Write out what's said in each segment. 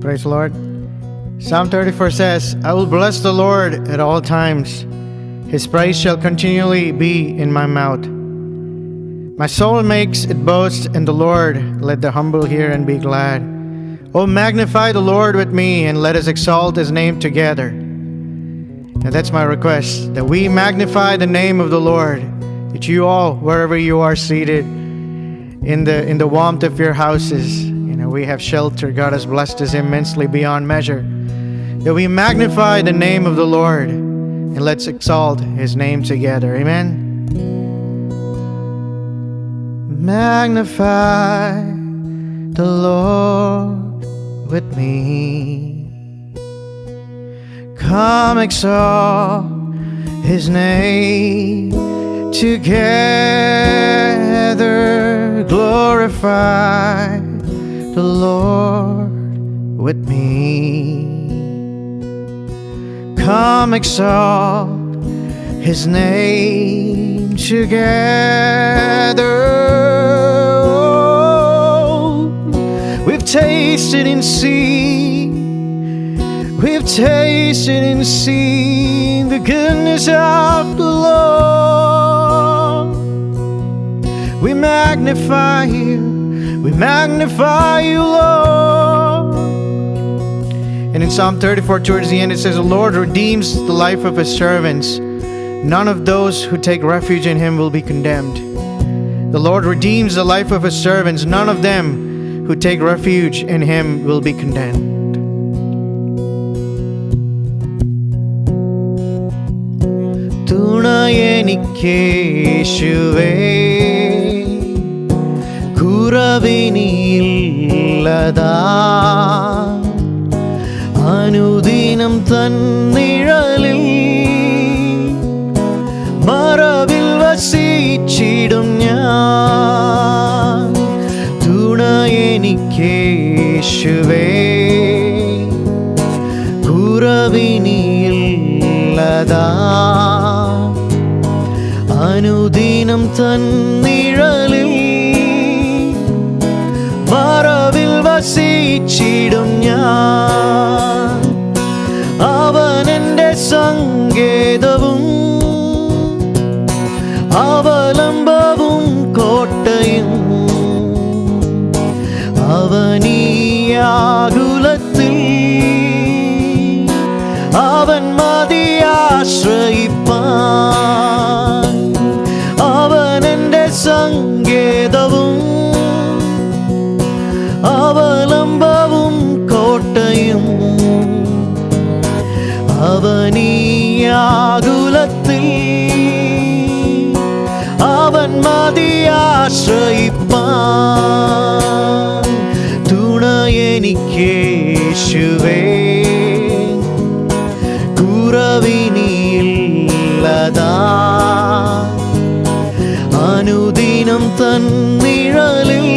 Praise the Lord. Psalm 34 says, I will bless the Lord at all times. His praise shall continually be in my mouth. My soul makes it boast in the Lord. Let the humble hear and be glad. Oh, magnify the Lord with me, and let us exalt His name together. And that's my request, that we magnify the name of the Lord, that you all, wherever you are seated, in the warmth of your houses, we have shelter. God has blessed us immensely beyond measure. That we magnify the name of the Lord, and let's exalt His name together. Amen. Magnify the Lord with me. Come exalt His name together. Glorify the Lord with me. Come exalt His name together. Oh, we've tasted and seen, we've tasted and seen the goodness of the Lord. We magnify You, we magnify You, Lord. And in Psalm 34, towards the end, it says, the Lord redeems the life of His servants. None of those who take refuge in Him will be condemned. The Lord redeems the life of His servants. None of them who take refuge in Him will be condemned. തുണയെനിക്കേശുവേ കുറവിനില്ലതാ അനുദിനം തന്നിഴലിൽ മറവിൽ വസിച്ചിടും ഞാൻ തുണയെനിക്കേശുവേ കുറവിനില്ലതാ അനുദിനം തന്നിഴലിൽ മറവിൽ വസിച്ചിടും ഞാൻ അവനെന്റെ സങ്കേതവും അവലംബവും കോട്ടയും അവനീയാകുലത്തിൽ അവൻ മതിയാശ്രയിപ്പാൻ അവനെന്റെ സങ്കേതവും അവലംബവും കോട്ടയും അവനീയാകുലത്തിൽ അവൻ മതിയാശ്രയിപ്പാൻ തുണയെനിക്കേശുവേ കുറവിനില്ലതാ അനുദിനം തന്നിഴലിൽ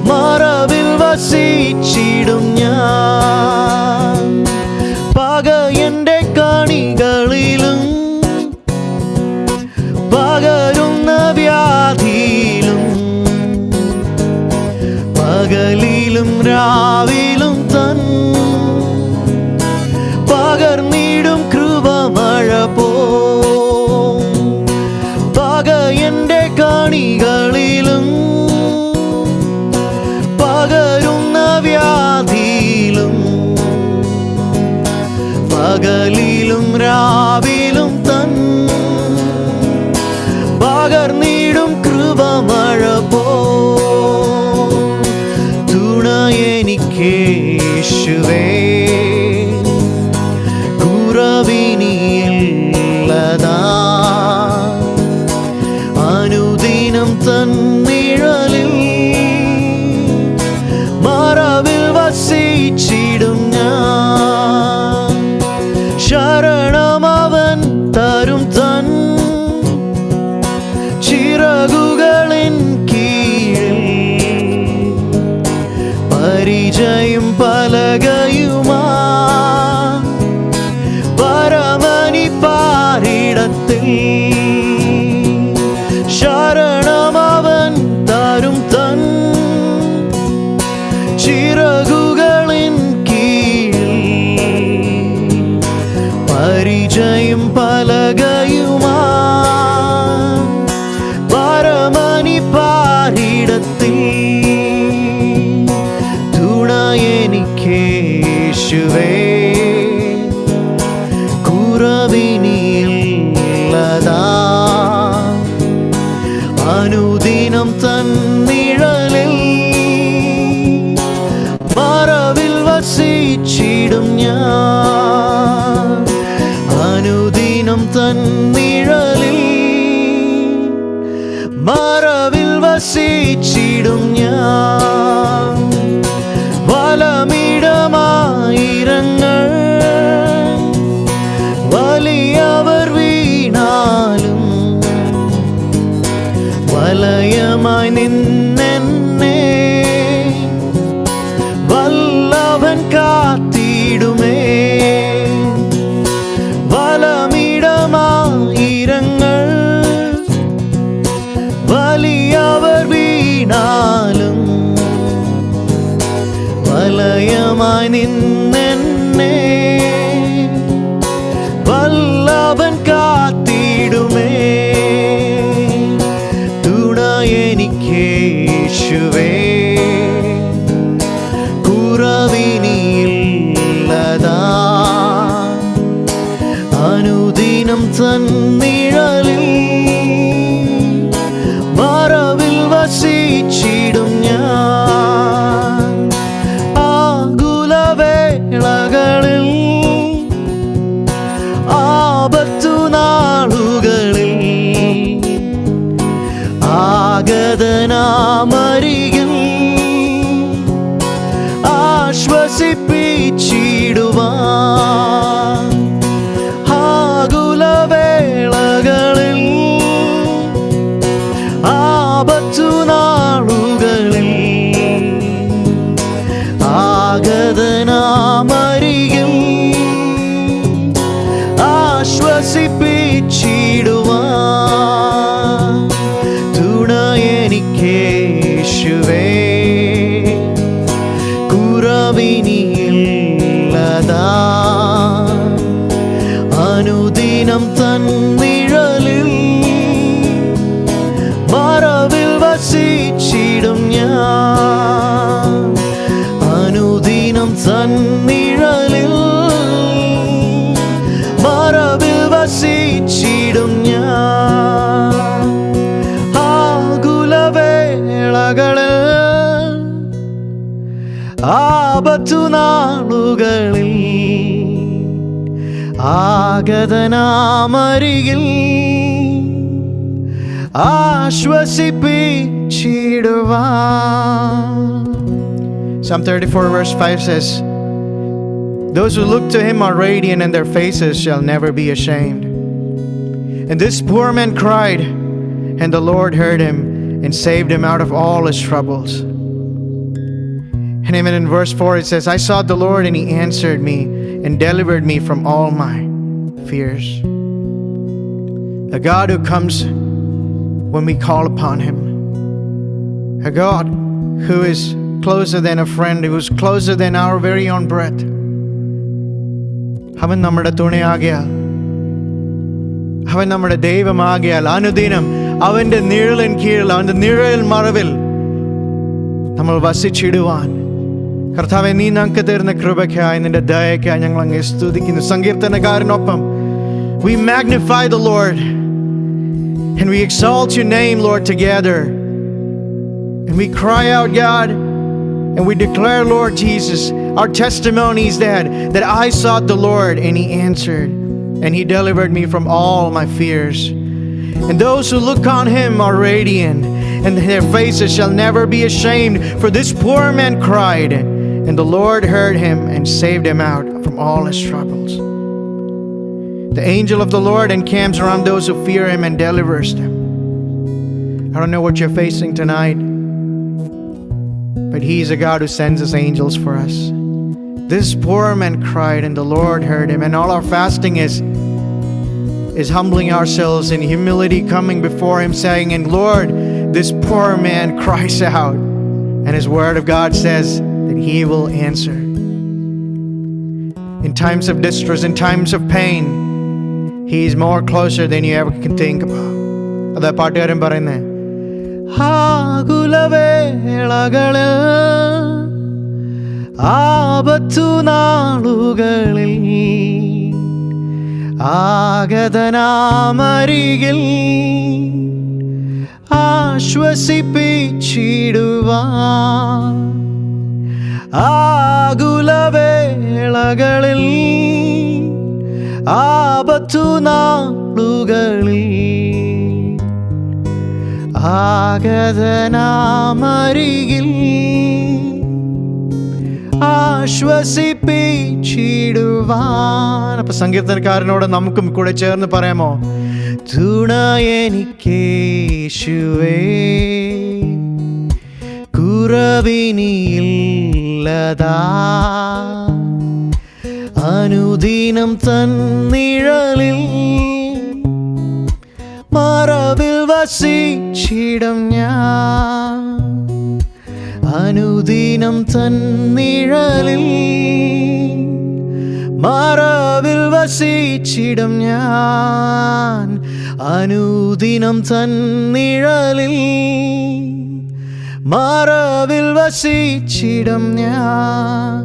മറവിൽ വസിച്ചിടും ഞാൻ പകയന്റെ കണികളിലും പകരുന്ന വ്യാധിയിലും പകലിലും രാവിലും തൻ പകർന്നിടും കൃപമഴ പോ പകയന്റെ കണികളിലും പകരുന്ന വ്യാധിയിലും പകലിലും രാവിലും തൻ പകർന്നിടും കൃപമഴ പോ തുണയെനിക്കേശുവേ കുറവിനില്ലതാ അനുദിനം തന്നിഴലിൽ മറവിൽ വസിച്ചിടും ഞാൻ ശരണമവൻ തരും തൻ ചിറകുകളിൻ കീഴിൽ പരിചയം പലകയുമാ പരമനി പാരിടത്തിൽ ശരണമവൻ തരും തൻ ചിറകു നിന്നെന്നെ വല്ലവൻ കാത്തിടുമേ. തുണ എനിക്ക് യേശുവേ, കുറവിനിയില്ലതാ. അനുദിനം തന്നിഴലിൽ മറവിൽ വസിച്ചിടും ഞാൻ. ആകുലവേളകളിൽ ആപത്തു നാളുകളിൽ ആഗതനാമരികിൽ ആശ്വസിപ്പിച്ചിടുവാൻ. ആകുലവേളകളിൽ ആപത്തു നാളുകളിൽ ആഗതനാമരികിൽ ആശ്വസിപ്പിച്ചിടുവാൻ. തുണ എനിക്ക് യേശുവേ, കുറവിനിയില്ലതാ. അനുദിനം തന്നിഴലിൽ മറവിൽ വസിച്ചിടും ഞാൻ. അനുദിനം തന്നിഴലിൽ മറവിൽ വസിച്ചിടും ഞാൻ. ആകുലവേളകളിൽ ആപത്തു നാളുകളിൽ ആഗതനാമരികിൽ ആശ്വസിപ്പിച്ചിടുവാൻ. Psalm 34 verse 5 says, "Those who look to him are radiant, and their faces shall never be ashamed." And this poor man cried, and the Lord heard him and saved him out of all his troubles. And even in verse 4 it says, "I sought the Lord, and he answered me and delivered me from all my fears." A God who comes when we call upon him. A God who is closer than a friend, who is closer than our very own breath. അവൻ നമ്മുടെ തുണയാകിയാൽ, അവൻ നമ്മുടെ ദൈവമാകിയാൽ, അനുദിനം അവൻ്റെ നിഴലിൻ കീഴിൽ, അവൻ്റെ നിഴൽ മറവിൽ നമ്മൾ വസിച്ചിടുവാൻ. കർത്താവേ, നീ ഞങ്ങൾക്ക് തരുന്ന കൃപയ്ക്കായി, നിന്റെ ദയയ്ക്കായി ഞങ്ങൾ അങ്ങേ സ്തുതിക്കുന്നു. സങ്കീർത്തനക്കാരനൊപ്പം we magnify the Lord and we exalt your name, Lord, together. And we cry out, God, and we declare, Lord Jesus, our testimony is that I sought the Lord and he answered and he delivered me from all my fears. And those who look on him are radiant, and their faces shall never be ashamed. For this poor man cried, and the Lord heard him and saved him out from all his troubles. The angel of the Lord encamps around those who fear him and delivers them. I don't know what you're facing tonight, but he's a God who sends his angels for us. This poor man cried, and the Lord heard him. And all our fasting is humbling ourselves in humility, coming before him, saying, "And Lord, this poor man cries out." And his word of God says that he will answer. In times of distress, in times of pain, he is more closer than you ever can think about. അതാ പാട്ടുകാരൻ പറയുന്നേ, ആകുലവേളകളിൽ ആപത്തു നാളുകളിൽ ആഗതനാമരികിൽ ആശ്വസിപ്പിച്ചിടുവാൻ. ആകുലവേളകളിൽ ആപത്തു നാളുകളിൽ ആഗതനാമരികിൽ ആശ്വസിപ്പിച്ചിടുവാൻ. അപ്പൊ സങ്കീർത്തനക്കാരനോട് നമുക്കും കൂടെ ചേർന്ന് പറയാമോ? തുണ എനിക്ക് യേശുവേ, കുറവിനിയില്ലതാ. അനുദിനം തന്നിഴലിൽ മറവിൽ വസിച്ചിടും ഞാൻ. അനുദിനം തന്നിഴലിൽ മറവിൽ വസിച്ചിടും ഞാൻ. അനുദിനം തന്നിഴലിൽ മറവിൽ വസിച്ചിടും ഞാൻ.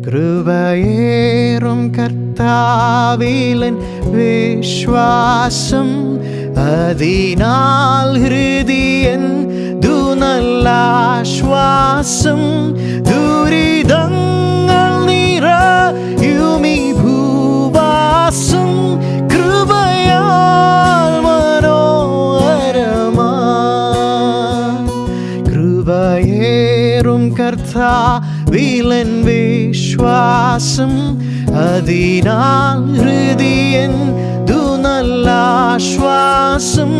കൃപയേറും കർത്താവിലൻ വിശ്വാസം, അതിനാൽ ഹൃദയൻ ദുനല്ലാശ്വാസം. ദുരിതങ്ങൾ നിറയുമീ ഭൂവാസം കൃപയാൽ മനോഹരമാ. കൃപയേറും കർത്താവിലൻ വിശ്വാസം, അതിനാൽ ഹൃദയൻ ദുനല്ലാശ്വാസം.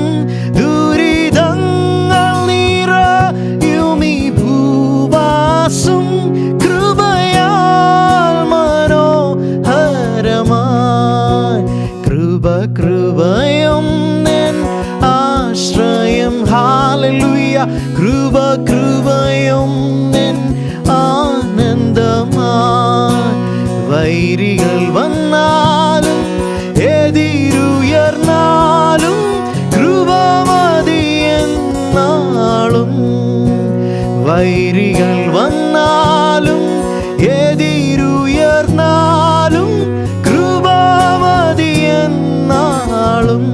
ദുരിതങ്ങൾ നിറയുമീ ഭൂവാസം കൃപയാൽ മനോഹരമായി. കൃപയും നിൻ ആശ്രയം. ഹല്ലേലൂയ. കൃപയും നിൻ ആനന്ദമായി. വൈരികൾ വന്നാലും എതിരുയർന്നാലും കൃപ മതിയെന്നാളും. വൈരികൾ വന്നാലും എതിരുയർന്നാലും കൃപ മതിയെന്നാളും.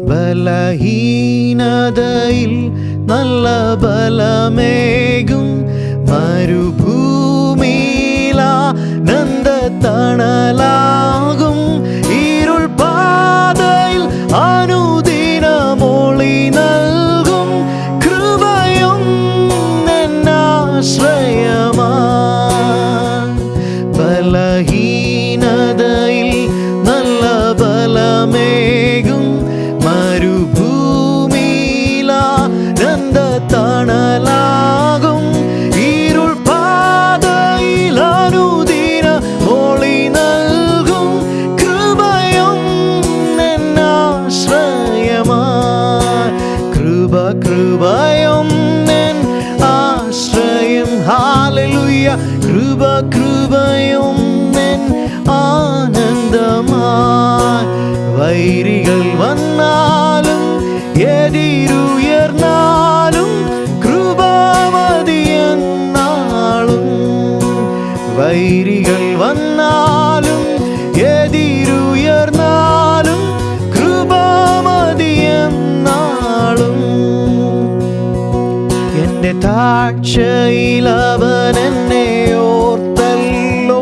ബലഹീനതയിൽ നല്ല ബലമേകും മരുഭൂമിയിലാനന്ദ തണലാകും. ഇരുൾ പാതയിൽ അനുദിനമൊളി നൽകും കൃപയും എന്നാശ്രയമായി. ബലഹീനതയിൽ നല്ല ബലമേകും മരുഭൂമിയിലാനന്ദ തണലാകും. ഇരുൾ പാതയിൽ അനുദിനമൊളി നൽകും കൃപയും എന്നാശ്രയമായി. കൃപയും നിൻ ആശ്രയം. ഹല്ലേലൂയ. കൃപയും നിൻ ആനന്ദമായി. വൈരികൾ വന്നാലും എതിരുയർന്നാലും കൃപ മതിയെന്നാളും. വൈരികൾ വന്നാലും എതിരുയർന്നാലും കൃപ മതിയെന്നാളും. എന്റെ താഴ്ചയിൽ അവൻ എന്നെ ഓർത്തല്ലോ.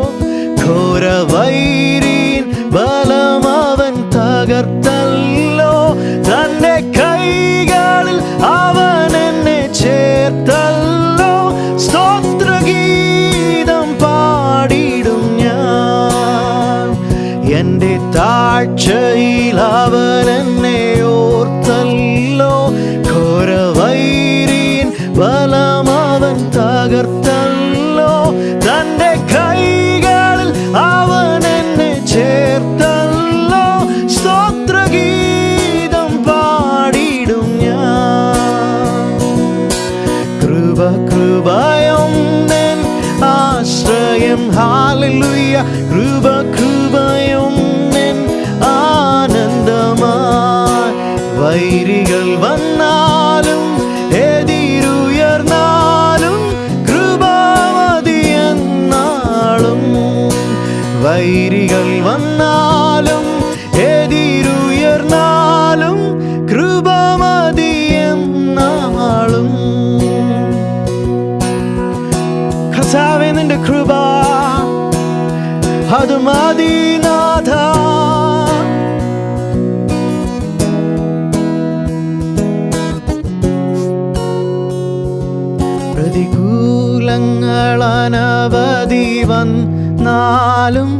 ഘോരവൈരീൻ ബലം അവൻ തകർത്തല്ലോ. തന്റെ കൈകളിൽ അവൻ എന്നെ ചേർത്തല്ലോ. സ്തോത്രഗീതം പാടിടും ഞാൻ. എന്റെ താഴ്ചയിൽ അവൻ എന്നെ ഓർത്തല്ലോ. ഘോരവൈരീൻ ബലം അവൻ തകർത്തല്ലോ. തന്റെ കൈകളിൽ അവൻ എന്നെ ചേർത്തല്ലോ. സ്തോത്രഗീതം പാടിടും ഞാൻ. കൃപയും നിൻ ആശ്രയം. ഹല്ലേലൂയ. കൃപയും നിൻ ആനന്ദമായി. വൈരികൾ വന്നാലും എതിരുയർന്നാലും കൃപ മതിയെന്നാളും. വൈരികൾ വന്നാലും എതിരുയർന്നാലും കൃപ മതിയെന്നാളും. കർത്താവേ, നിന്റെ കൃപ അത് മതി നാഥ. പ്രതികൂലങ്ങൾ അനവധി വന്നാലും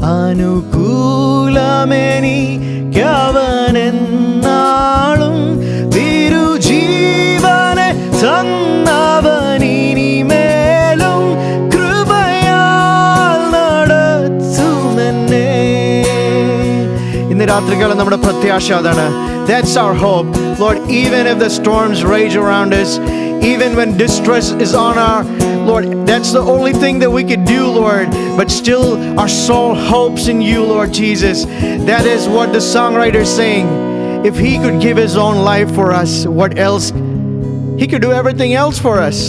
അനുകൂലമെനിക്കവനെന്നാളും. തിരുജീവനെ തന്നവനിനിമേലും കൃപയാൽ നടത്തുമെന്നെ. ഇന്ന് രാത്രികാലം നമ്മുടെ പ്രത്യാശ അതാണ്. That's our hope. Lord, even if the storms rage around us, even when distress is on our, Lord, that's the only thing that we could do, Lord. But still, our soul hopes in you, Lord Jesus. That is what the songwriter is saying. If he could give his own life for us, what else? He could do everything else for us.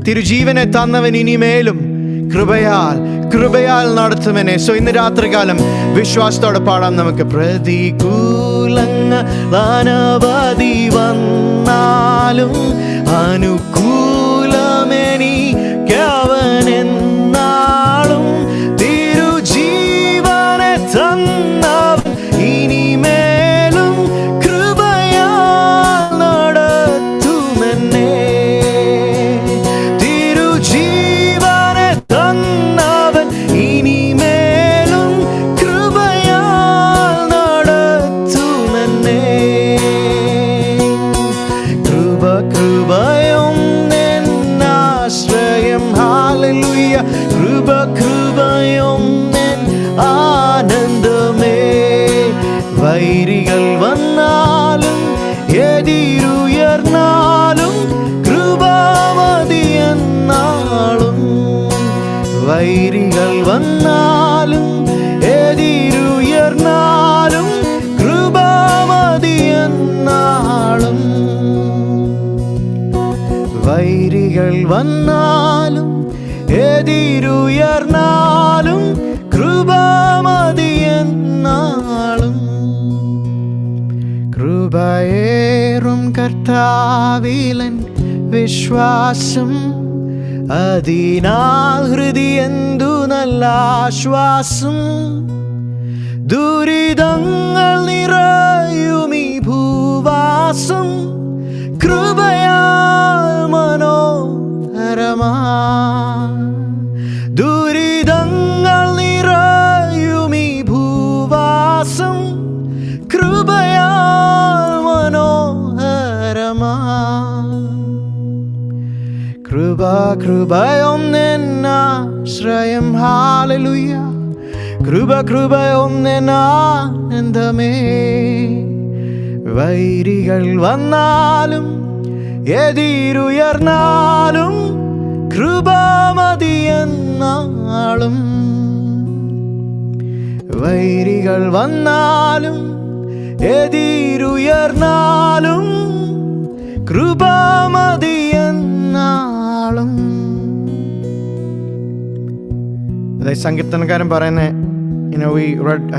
തിരുജീവനെ തന്നവൻ ഇനിമേലും കൃപയാൽ നടത്തുമെന്നെ. So ഇന്ന് രാത്രികാലം വിശ്വാസത്തോടെ പാടാം നമുക്ക്. പ്രതികൂലങ്ങൾ അനവധി വന്നാലും അനുകൂലമെനിക്കവനെന്നാളും തിരുജീവനെ തന്നവൻ ഇനിമേലും കൃപയാൽ നടത്തുമെന്നെ. തിരുജീവനെ തന്നവൻ ഇനിമേലും കൃപയാൽ നടത്തുമെന്നെ. കൃപയൊന്നെന്നാശ്രയം. ഹല്ലേലൂയ. കൃപയൊന്നെൻ ആനന്ദമേ. വൈരികൾ വന്നാലും എതിരുയർന്നാലും കൃപാമതിയെന്നാളും. വൈരികൾ വന്നാലും എതിരുയർന്നാലും കൃപാമതിയെന്നാളും. വൈരികൾ വന്നാലും എതിരുയർന്നാലും കൃപാമതിയെന്നാളും. കൃപയേറും കർത്താവിലൻ വിശ്വാസം, അതിനാൽ ഹൃദയെന്തു നല്ല ആശ്വാസം. ദുരിതങ്ങൾ നിറയുമീ ഭൂവാസം കൃപയാൽ മനോഹരമാ. ദുരിതങ്ങൾ നിറയുമീ ഭൂവാസം കൃപയാൽ മനോഹരമാ. കൃപയൊന്നെന്നാശ്രയം. ഹല്ലേലൂയ. കൃപയൊന്നെന്നാനന്ദമേ. വൈരികൾ വന്നാലും എതിരുയർന്നാലും കൃപാമതിയെന്നാളും. വൈരികൾ വന്നാലും എതിരുയർന്നാലും കൃപാമതിയെന്നാളും. അതായത് സങ്കീർത്തനക്കാരൻ പറയുന്നത്,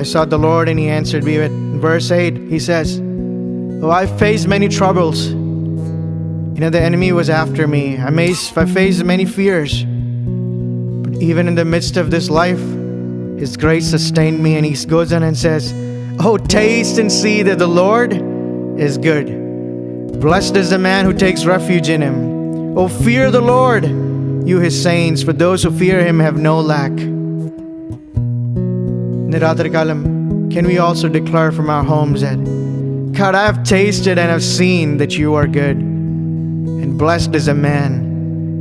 I sought the Lord and he answered me. In verse 8 he says, oh, I faced many troubles. The enemy was after me. I faced many fears. But even in the midst of this life, his grace sustained me. And he goes on and says, oh, taste and see that the Lord is good. Blessed is the man who takes refuge in him. Oh, fear the Lord, you his saints, for those who fear him have no lack. Niratrikalam, can we also declare from our homes that, God, I have tasted and have seen that you are good. And blessed is a man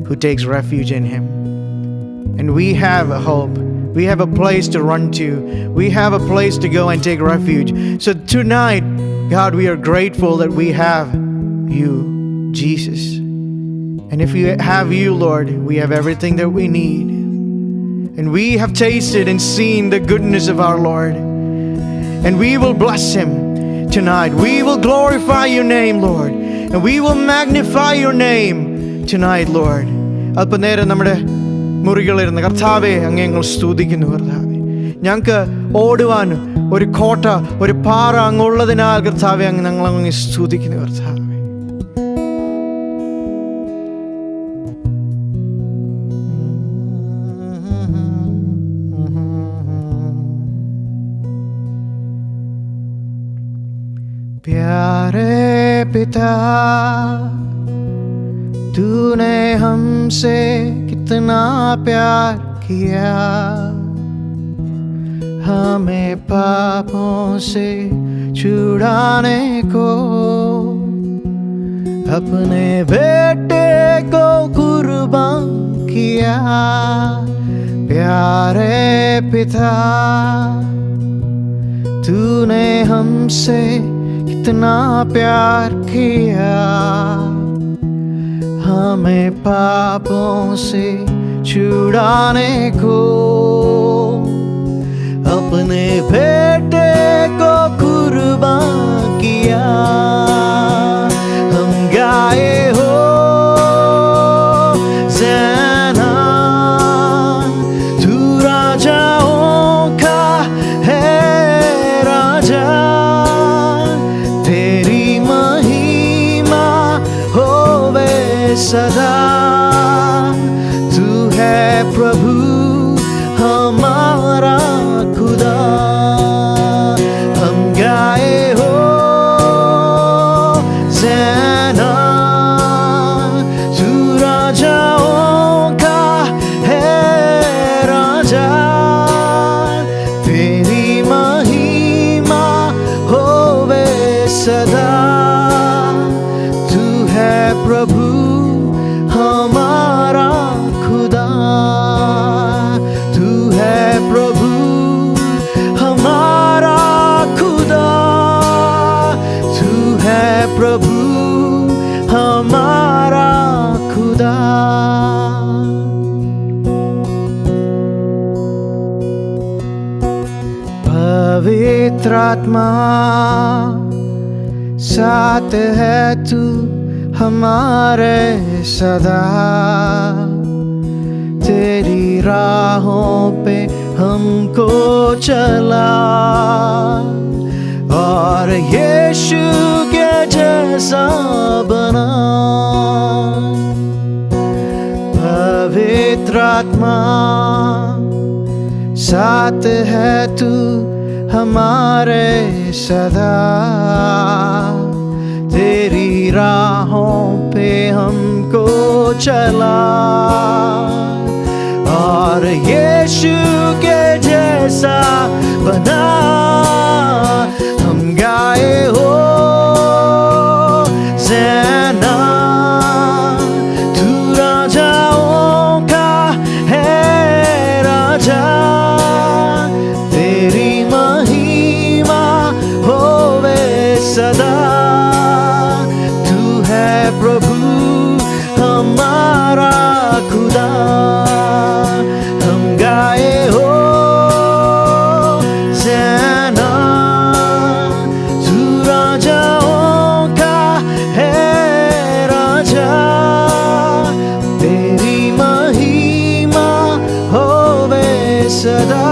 who takes refuge in him. And we have a hope. We have a place to run to. We have a place to go and take refuge. So tonight, God, we are grateful that we have you, Jesus. And if we have you, Lord, we have everything that we need. And we have tasted and seen the goodness of our Lord. And we will bless him tonight. We will glorify your name, Lord. And we will magnify your name tonight, Lord. അല്പനേരം നമ്മുടെ മുറികളിരുന്ന് കർത്താവേ അങ്ങേ ഞങ്ങൾ സ്തുതിക്കുന്നു. കർത്താവേ, ഞങ്ങൾക്ക് ഓടുവാൻ ഒരു കോട്ട, ഒരു പാറ അങ്ങുള്ളതിനാൽ കർത്താവേ അങ്ങ് ഞങ്ങൾ അങ്ങ് സ്തുതിക്കുന്നു. കർത്താവേ, प्यारे पिता, तूने हमसे कितना प्यार किया. हमें पापों से छुड़ाने को अपने बेटे को कुर्बान किया. प्यारे पिता, तूने हमसे कितना प्यार किया. हमें पापों से छुड़ाने को अपने बेटे को कुर्बान किया। हम गाए हो ज़ैना, तू राजाओं का है राजा, तेरी महिमा होवे सदा। तू है प्रभु हमारा खुदा। हम गाए हो ज़ैना, तू राजाओं का है राजा, तेरी महिमा होवे सदा। तू है प्रभु हमारा खुदा। तू है प्रभु हमारा खुदा। तू है प्रभु हमारा खुदा। पवित्र आत्मा साथ है तू हमारे सदा। तेरी राहों पे हमको चला और यीशु के जैसा बना। पवित्र आत्मा साथ है तू हमारे सदा। तेरी राहों पे हमको चला और यीशु के जैसा बना। हम गाए हो ज़ैना, तू राजाओं का है राजा, तेरी महिमा होवे सदा। तू है प्रभु हमारा खुदा। हम गाए हो ज़ैना, तू राजाओं का है राजा, तेरी महिमा होवे सदा।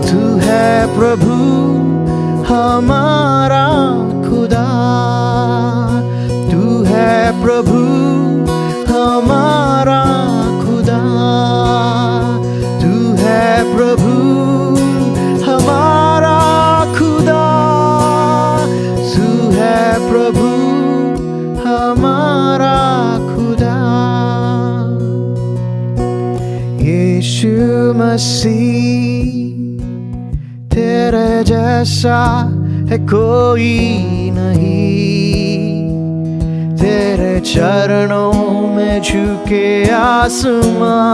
तू है प्रभु हमारा खुदा। तू है प्रभु हमारा खुदा। तू है प्रभु हमारा खुदा। तू है प्रभु हमारा खुदा। यीशु मसीह तेरे जैसा है कोई नहीं। तेरे चरणों में झुके आसमां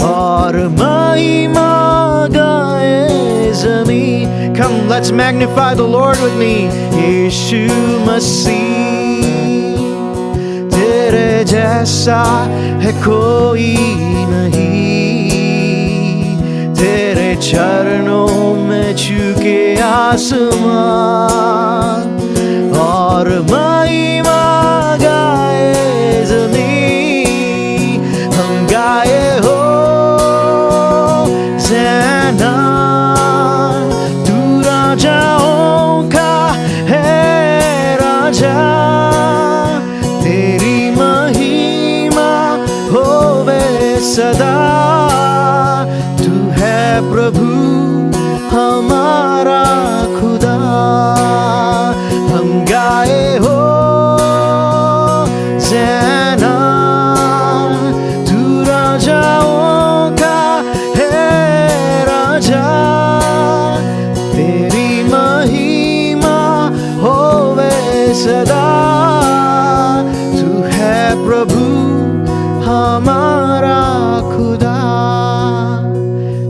और महिमा गाए ज़मीं। Come, let's magnify the Lord with me. यीशु मसीह तेरे जैसा है कोई नहीं। तेरे चरणों में झुके आसमां और महिमा गाए ज़मीं। हम गाए हो ज़ैना, तू राजाओं का है राजा, तेरी महिमा होवे सदा। तू है प्रभु हमारा खुदा। हम गाए हो ज़ैना, तू राजाओं का है राजा, तेरी महिमा होवे सदा। तू है प्रभु हमारा खुदा।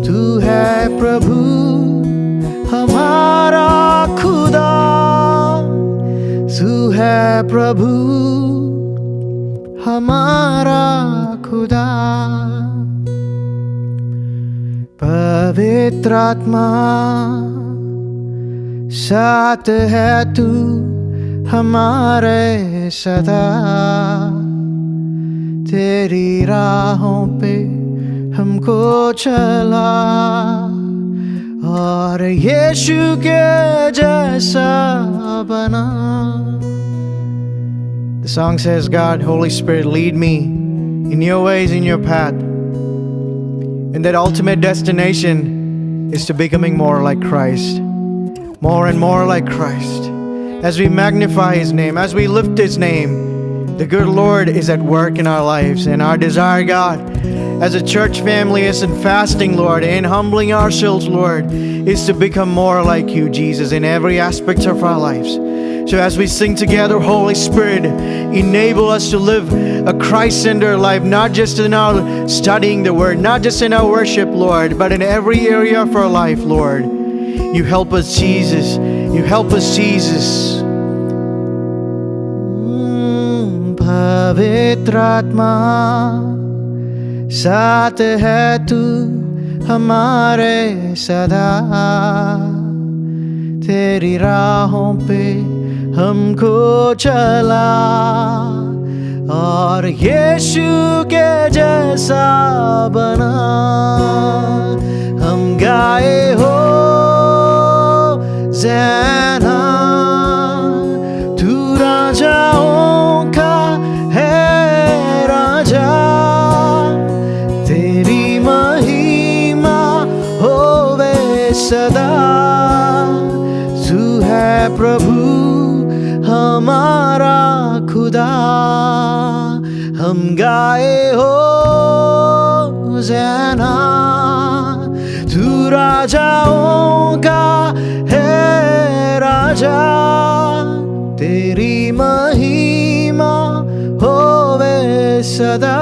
तू है प्रभु हमारा खुदा। तू है प्रभु हमारा खुदा। पवित्र आत्मा साथ है तू हमारे सदा, तेरी राहों पे हमको चला और यीशु के जैसा बना। The song says, God, Holy Spirit, lead me in your ways, in your path. And that ultimate destination is to becoming more like Christ. More and more like Christ. As we magnify His name, as we lift His name, the good Lord is at work in our lives. And our desire, God, as a church family, is in fasting, Lord, and humbling ourselves, Lord, is to become more like You, Jesus, in every aspect of our lives. So as we sing together, Holy Spirit, enable us to live a Christ-centered life, not just in our studying the Word, not just in our worship, Lord, but in every area of our life, Lord. You help us, Jesus. You help us, Jesus. पवित्र आत्मा साथ है तू हमारे सदा, तेरी राहों पे हमको चला और यीशु के जैसा बना। हम गाए हो ज़ैना, तू राजाओं का है राजा, तेरी महिमा होवे सदा। तू है प्रभु हमारा खुदा, हम गाए हो ज़ैना, तू राजाओं का है राजा, तेरी महिमा होवे सदा।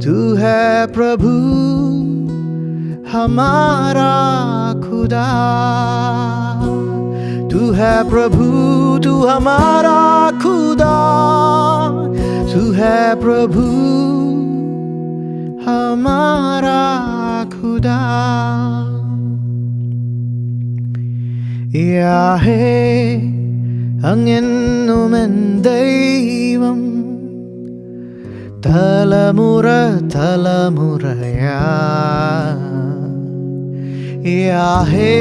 तू है प्रभु हमारा खुदा, तू है प्रभु, तू हमारा खुदा, तू है प्रभु हमारा खुदा। യാഹേ അങ്ങെന്നുമെൻ ദൈവം, തലമുറ തലമുറയാ. യാഹേ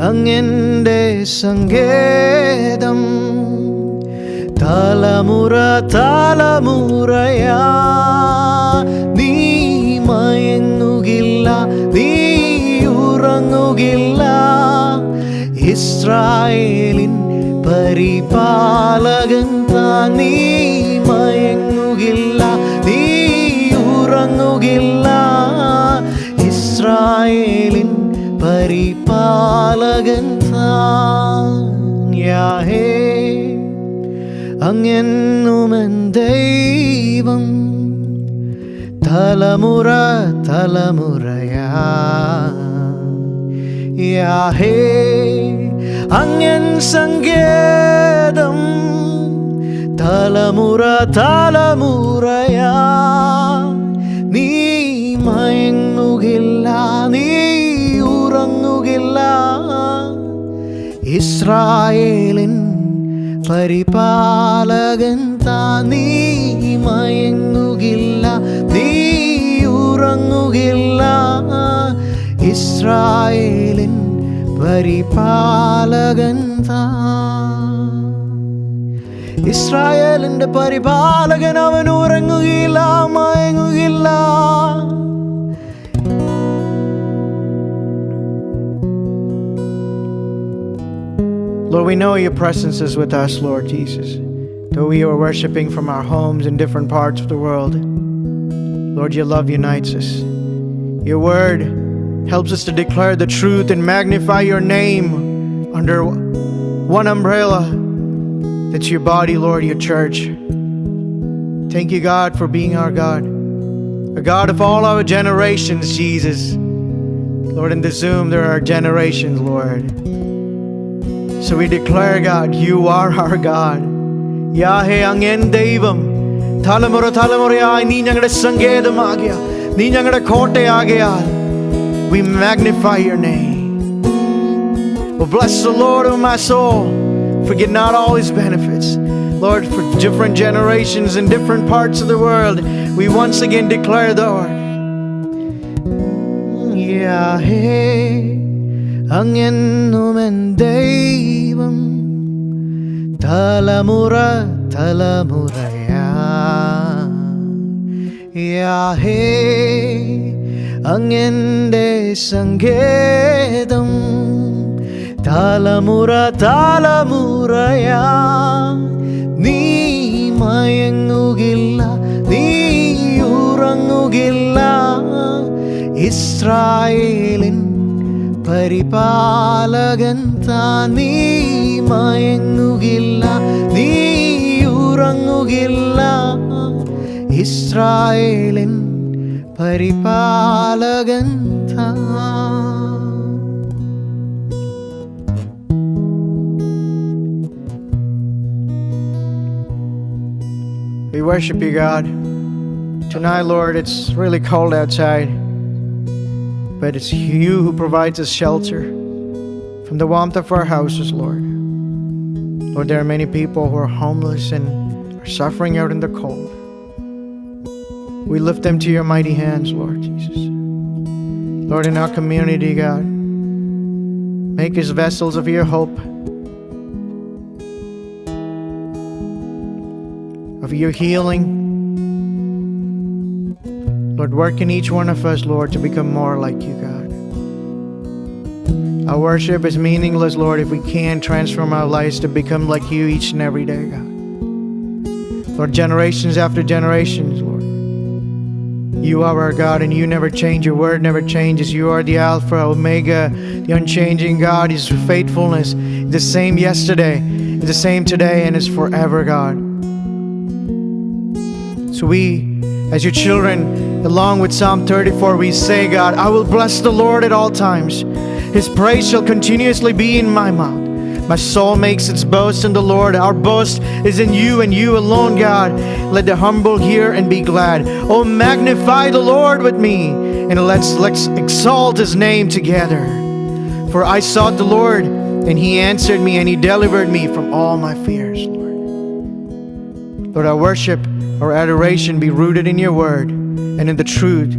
അങ്ങെൻ്റെ സങ്കേതം, തലമുറ തലമുറയാ. നീ മയങ്ങുകില്ല, നീ ഉറങ്ങുകില്ല, ഇസ്രായേലിൻ പരിപാലകൻ താൻ. നീ മയങ്ങുകില്ല, നീ ഉറങ്ങുകില്ല, ഇസ്രായേലിൻ പരിപാലകൻ താൻ. യാഹേ അങ്ങെന്നുമെൻ ദൈവം, തലമുറ തലമുറയാ. യാഹേ അങ്ങൻ സങ്കേതം, തലമുറ തലമുറയാ. നീ മയങ്ങുകില്ല, നീ ഉറങ്ങുകില്ല, ഇസ്രായേലിൻ പരിപാലകൻ താൻ. നീ മയങ്ങുകില്ല, നീ ഉറങ്ങുകില്ല, ഇസ്രായേലിൻ പരിപാലകൻ താൻ. ഇസ്രായേലിന്റെ പരിപാലകൻ, അവൻ ഉറങ്ങുകയില്ല, മയങ്ങുകയില്ല. Lord, we know your presence is with us, Lord Jesus, though we are worshiping from our homes in different parts of the world. Lord, your love unites us. Your word helps us to declare the truth and magnify your name under one umbrella. That's your body, Lord, your church. Thank you, God, for being our God, a God of all our generations, Jesus. Lord, in the Zoom, there are generations, Lord. So we declare, God, you are our God. യാഹേ അങ്ങൻ ദൈവം, തലമുറ തലമുറയായി നീ ഞങ്ങളുടെ സങ്കേതമാകിയ, നീ ഞങ്ങളുടെ കോട്ടയാകയാൽ we magnify your name. Oh, bless the Lord, O my soul. Forget not all his benefits. Lord, for different generations in different parts of the world, we once again declare the Lord. Yahweh, അങ്ങെന്നുമെൻ ദൈവം, തലമുറ തലമുറയാ. യാഹേ, അങ്ങെന്റെ സങ്കേതം, തലമുറ തലമുറയാ. നീ മയങ്ങുകില്ല, നീ ഉറങ്ങുകില്ല, ഇസ്രായേലിൻ പരിപാലകൻ താൻ. നീ മയങ്ങുകില്ല, നീ ഉറങ്ങുകില്ല, ഇസ്രായേലിൻ പരിപാലകൻ താൻ. We worship you, God. Tonight, Lord, it's really cold outside, but it's you who provides us shelter from the warmth of our houses, Lord. Lord, there are many people who are homeless and are suffering out in the cold. We lift them to your mighty hands, Lord Jesus. Lord, in our community, God, make us vessels of your hope, of your healing. Lord, work in each one of us, Lord, to become more like you, God. Our worship is meaningless, Lord, if we can't transform our lives to become like you each and every day, God. Lord, generations after generations, Lord, you are our God and you never change. Your word never changes. You are the Alpha, Omega, the unchanging God. His faithfulness is the same yesterday, is the same today, and is forever, God. So we, as your children, along with Psalm 34, we say, God, I will bless the Lord at all times. His praise shall continuously be in my mouth. My soul makes its boast in the Lord. Our boast is in you and you alone, God. Let the humble hear and be glad. Oh, magnify the Lord with me, and let's exalt his name together. For I sought the Lord, and he answered me, and he delivered me from all my fears, Lord. Lord, our worship, our adoration be rooted in your word and in the truth.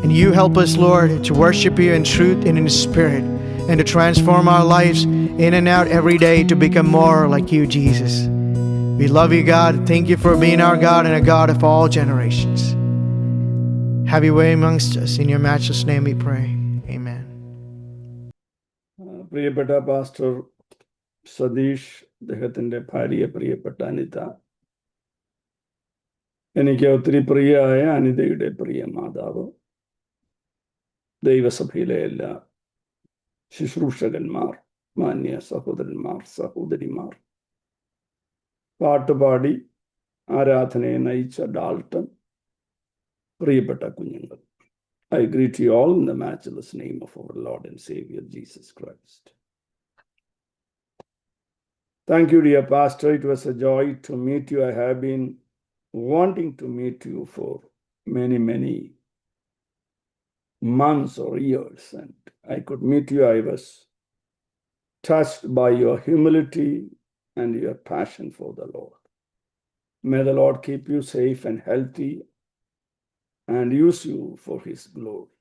And you help us, Lord, to worship you in truth and in the spirit, and to transform our lives in and out every day to become more like you, Jesus. We love you, God. Thank you for being our God and a God of all generations. Have your way amongst us. In your matchless name we pray. Amen. പ്രിയപ്പെട്ട pastor Satheesh, അദ്ദേഹത്തിൻ്റെ ഭാര്യ പ്രിയപ്പെട്ട അനിത, എനിക്ക് ഒത്തിരി പ്രിയയായ അനിതയുടെ പ്രിയ മാതാവ്, ദൈവസഭയിലെ എല്ലാ ശുശ്രൂഷകന്മാർ, മാന്യ സഹോദരന്മാർ, സഹോദരിമാർ, പാട്ടുപാടി ആരാധനയെ നയിച്ച ഡാൾട്ടൺ, പ്രിയപ്പെട്ട കുഞ്ഞുങ്ങൾ, I greet you all in the matchless name of our Lord and Savior Jesus Christ. Thank you, dear pastor. It was a joy to meet you. I have been wanting to meet you for many months or years, and I could meet you. I was touched by your humility and your passion for the Lord. May the Lord keep you safe and healthy and use you for his glory.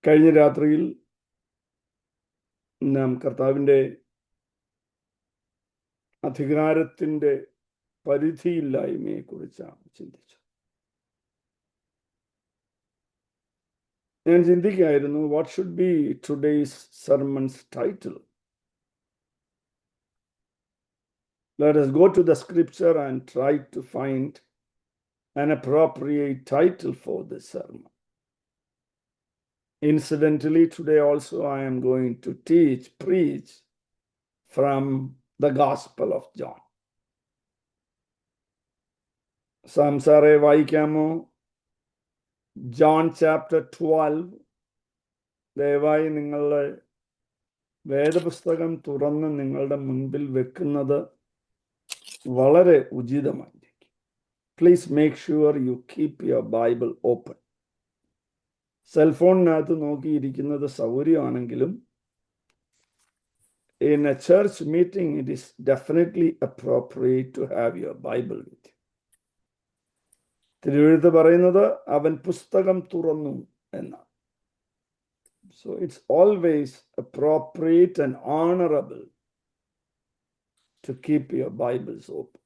കഴിഞ്ഞ രാത്രിയിൽ നാം കർത്താവിൻ്റെ അധികാരത്തിൻ്റെ പരിധിയില്ലായ്മയെക്കുറിച്ചാണ് ചിന്തിച്ചത്. ഞാൻ ചിന്തിക്കുകയായിരുന്നു, what should be today's sermon's title? Let us go to the scripture and try to find an appropriate title for this sermon. Incidentally, today also I am going to preach from the Gospel of John. സംസാരെ വായിക്കാമോ? John chapter 12. ദയവായി നിങ്ങളുടെ വേദപുസ്തകം തുറന്ന് നിങ്ങളുടെ മുൻപിൽ വെക്കുന്നത് വളരെ ഉചിതമായിരിക്കും. Please make sure you keep your Bible open. സെൽഫോണിനകത്ത് നോക്കിയിരിക്കുന്നത് സൗകര്യമാണെങ്കിലും in a church meeting it is definitely appropriate to have your Bible with you. തിരുവെഴുത്ത് പറയുന്നത് അവൻ പുസ്തകം തുറന്നു എന്നാണ്. So it's always appropriate and honorable to keep your Bibles open.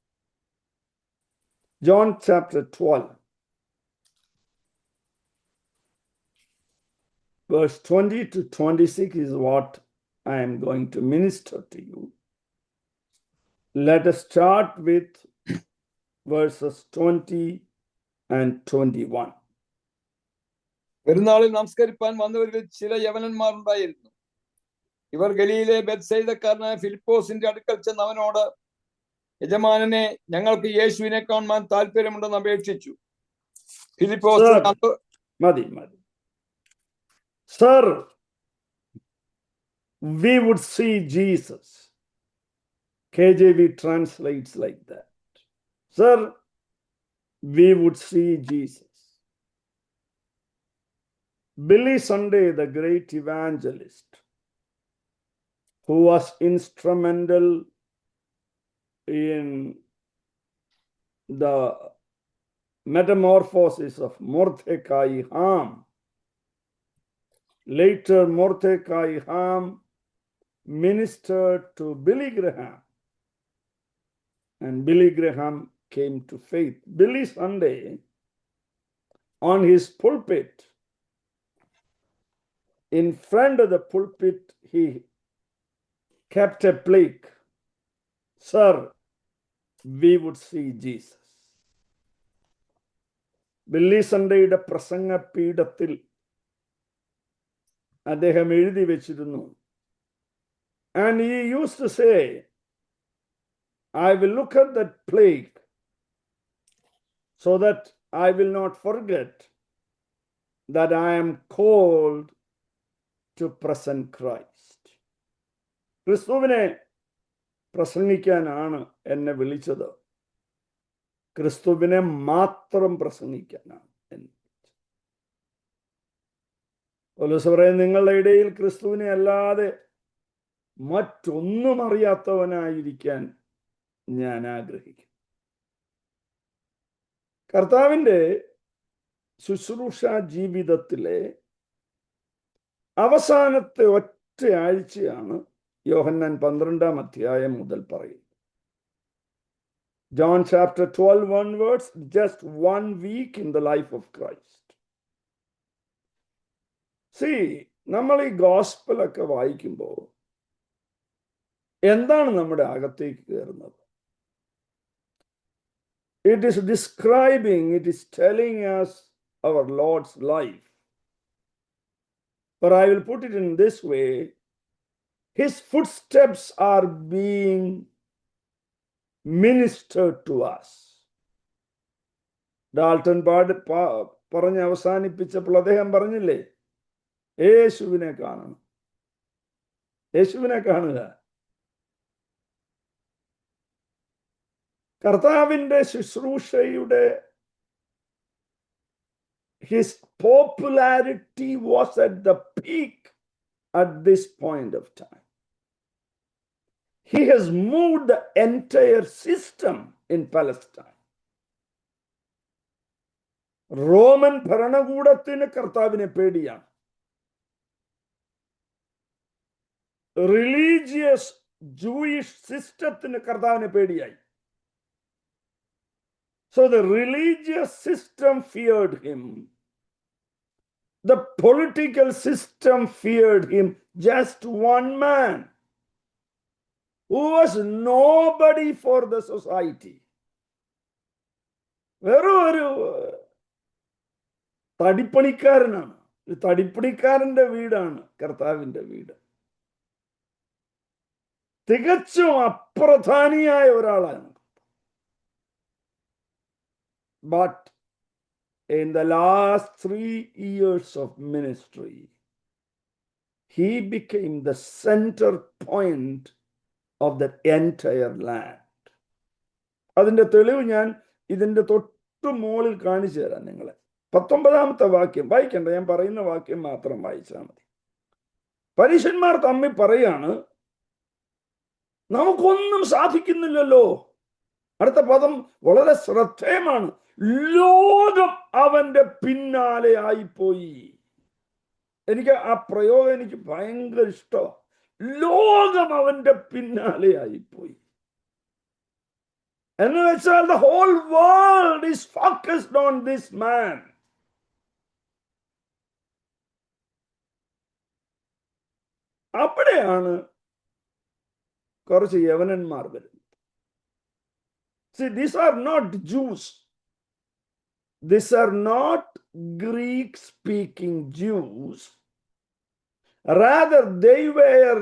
John chapter 12, verse 20 to 26 is what I am going to minister to you. Let us start with verses 20 and 21. പെരുന്നാളിൽ നമസ്കരിപ്പാൻ വന്നവരിൽ ചില യവനന്മാരുണ്ടായിരുന്നു. ഇവർ ഗലീലെ ബെത്സയിദക്കാരനായ ഫിലിപ്പോസിന്റെ അടുക്കൽ ചെന്ന് അവനോട്, യജമാനനെ, ഞങ്ങൾക്ക് യേശുവിനെ കാണുവാൻ താല്പര്യമുണ്ടെന്ന് അപേക്ഷിച്ചു. ഫിലിപ്പോസ്, മതി. Sir, we would see Jesus. KJV translates like that. Sir, we would see Jesus. Billy Sunday, the great evangelist, who was instrumental in the metamorphosis of Mordecai Ham. Later, Mordecai Ham ministered to Billy Graham, and Billy Graham came to faith. Billy Sunday, on his pulpit, in front of the pulpit, he kept a plaque. Sir, we would see Jesus. Billy സൺഡേയുടെ പ്രസംഗ പീഠത്തിൽ അദ്ദേഹം എഴുതി വെച്ചിരുന്നു. And he used to say, I will look at that plaque so that I will not forget that I am called to present Christ. ക്രിസ്തുവിനെ പ്രസംഗിക്കാനാണ് എന്നെ വിളിച്ചത്. ക്രിസ്തുവിനെ മാത്രം പ്രസംഗിക്കാനാണ് എന്നെ വിളിച്ചത്. പൗലോസ് പറയുന്നത്, നിങ്ങളുടെ ഇടയിൽ ക്രിസ്തുവിനെ അല്ലാതെ മറ്റൊന്നും അറിയാത്തവനായിരിക്കാൻ ഞാൻ ആഗ്രഹിക്കുന്നു. കർത്താവിൻ്റെ ശുശ്രൂഷ ജീവിതത്തിലെ അവസാനത്തെ ഒറ്റ ആഴ്ചയാണ് യോഹന്നാൻ 12-ാം അധ്യായം മുതൽ പറയുന്നത്. John chapter 12, 1 words, just 1 week in the life of Christ. See, നമ്മൾ ഈ ഗോസ്പലൊക്കെ വായിക്കുമ്പോൾ എന്താണ് നമ്മുടെ അകത്തേക്ക് കയറുന്നത്? It is describing, it is telling us our Lord's life. But I will put it in this way, his footsteps are being ministered to us. Dalton പറഞ്ഞ് അവസാനിപ്പിച്ചപ്പോൾ അദ്ദേഹം പറഞ്ഞില്ലേ, യേശുവിനെ കാണണം, യേശുവിനെ കാണുക. കർത്താവിൻ്റെ ശുശ്രൂഷയുടെ his popularity was at the peak at this point of time. He has moved the entire system in Palestine. Roman ഭരണകൂടത്തിന് കർത്താവിനെ പേടിയാണ്. റിലീജിയസ് ജൂയിഷ് സിസ്റ്റത്തിന് കർത്താവിനെ പേടിയായി. So the religious system feared him. The political system feared him. Just one man who was nobody for the society. വേറൊരു തടിപ്പണിക്കാരനാണ്. തടിപ്പണിക്കാരന്റെ വീടാണ് കർത്താവിന്റെ വീട്. തികച്ചും അപ്രധാനിയായ ഒരാളാണ്. But in the last 3 years of ministry, he became the center point of the entire land. അതിൻ്റെ തെളിവ് ഞാൻ ഇതിൻ്റെ തൊട്ട് മുകളിൽ കാണിച്ചു തരാം നിങ്ങളെ. 19ാമത്തെ വാക്യം വായിക്കണ്ട, ഞാൻ പറയുന്ന വാക്യം മാത്രം വായിച്ചാൽ മതി. പരീശന്മാർ തമ്മിൽ പറയാണ്, നമുക്കൊന്നും സാധിക്കുന്നില്ലല്ലോ. അടുത്ത പദം വളരെ ശ്രദ്ധേയമാണ്. ലോകം അവന്റെ പിന്നാലെ ആയിപ്പോയി. എനിക്ക് ആ പ്രയോഗം എനിക്ക് ഭയങ്കര ഇഷ്ടമാണ്. ലോകം അവന്റെ പിന്നാലെ ആയിപ്പോയി എന്ന് വെച്ചാൽ the whole world is focused on this man. അവിടെയാണ് കുറച്ച് യവനന്മാർ വരുന്നത്. See, these are not Jews. These are not Greek-speaking Jews. Rather, they were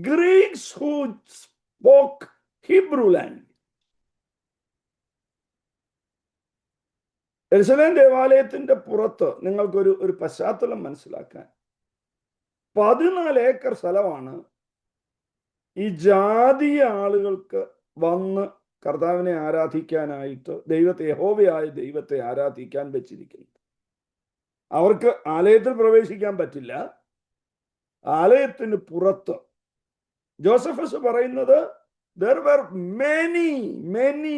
Greeks who spoke Hebrew language. യെരുശലേം ദേവാലയത്തിന്റെ പുറത്ത് നിങ്ങൾക്കൊരു പശ്ചാത്തലം മനസ്സിലാക്കാൻ, 14 ഏക്കർ സ്ഥലമാണ് ഈ ജാതീയ ആളുകൾക്ക് വന്ന് കർത്താവിനെ ആരാധിക്കാനായിട്ട് യഹോവയായ ദൈവത്തെ ആരാധിക്കാൻ വെച്ചിരിക്കുന്നത്. അവർക്ക് ആലയത്തിൽ പ്രവേശിക്കാൻ പറ്റില്ല. ആലയത്തിന് പുറത്ത് ജോസഫസ് പറയുന്നത് there were many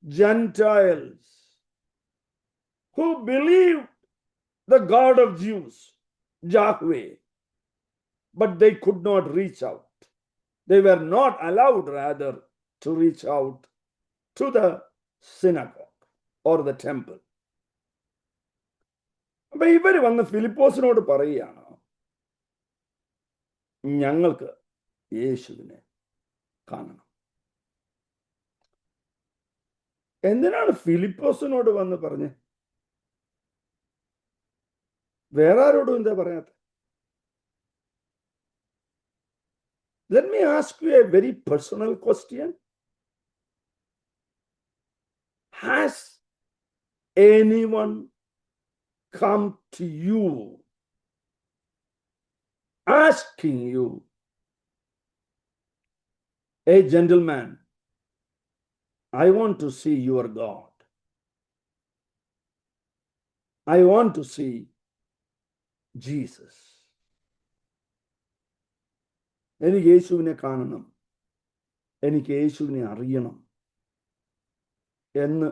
Gentiles who believed the God of Jews, Yahweh, but they could not reach out. They were not allowed, rather, to reach out to the synagogue or the temple. അപ്പൊ ഇവർ വന്ന് ഫിലിപ്പോസിനോട് പറയുകയാണ്, ഞങ്ങൾക്ക് യേശുവിനെ കാണണം. എന്തിനാണ് ഫിലിപ്പോസിനോട് വന്ന് പറഞ്ഞ്? വേറെ ആരോടും എന്താ പറയാത്ത? Let me ask you a very personal question. Has anyone come to you asking you, "Hey, gentleman, I want to see your God. I want to see Jesus. എനിക്ക് യേശുവിനെ കാണണം, എനിക്ക് യേശുവിനെ അറിയണം" എന്ന്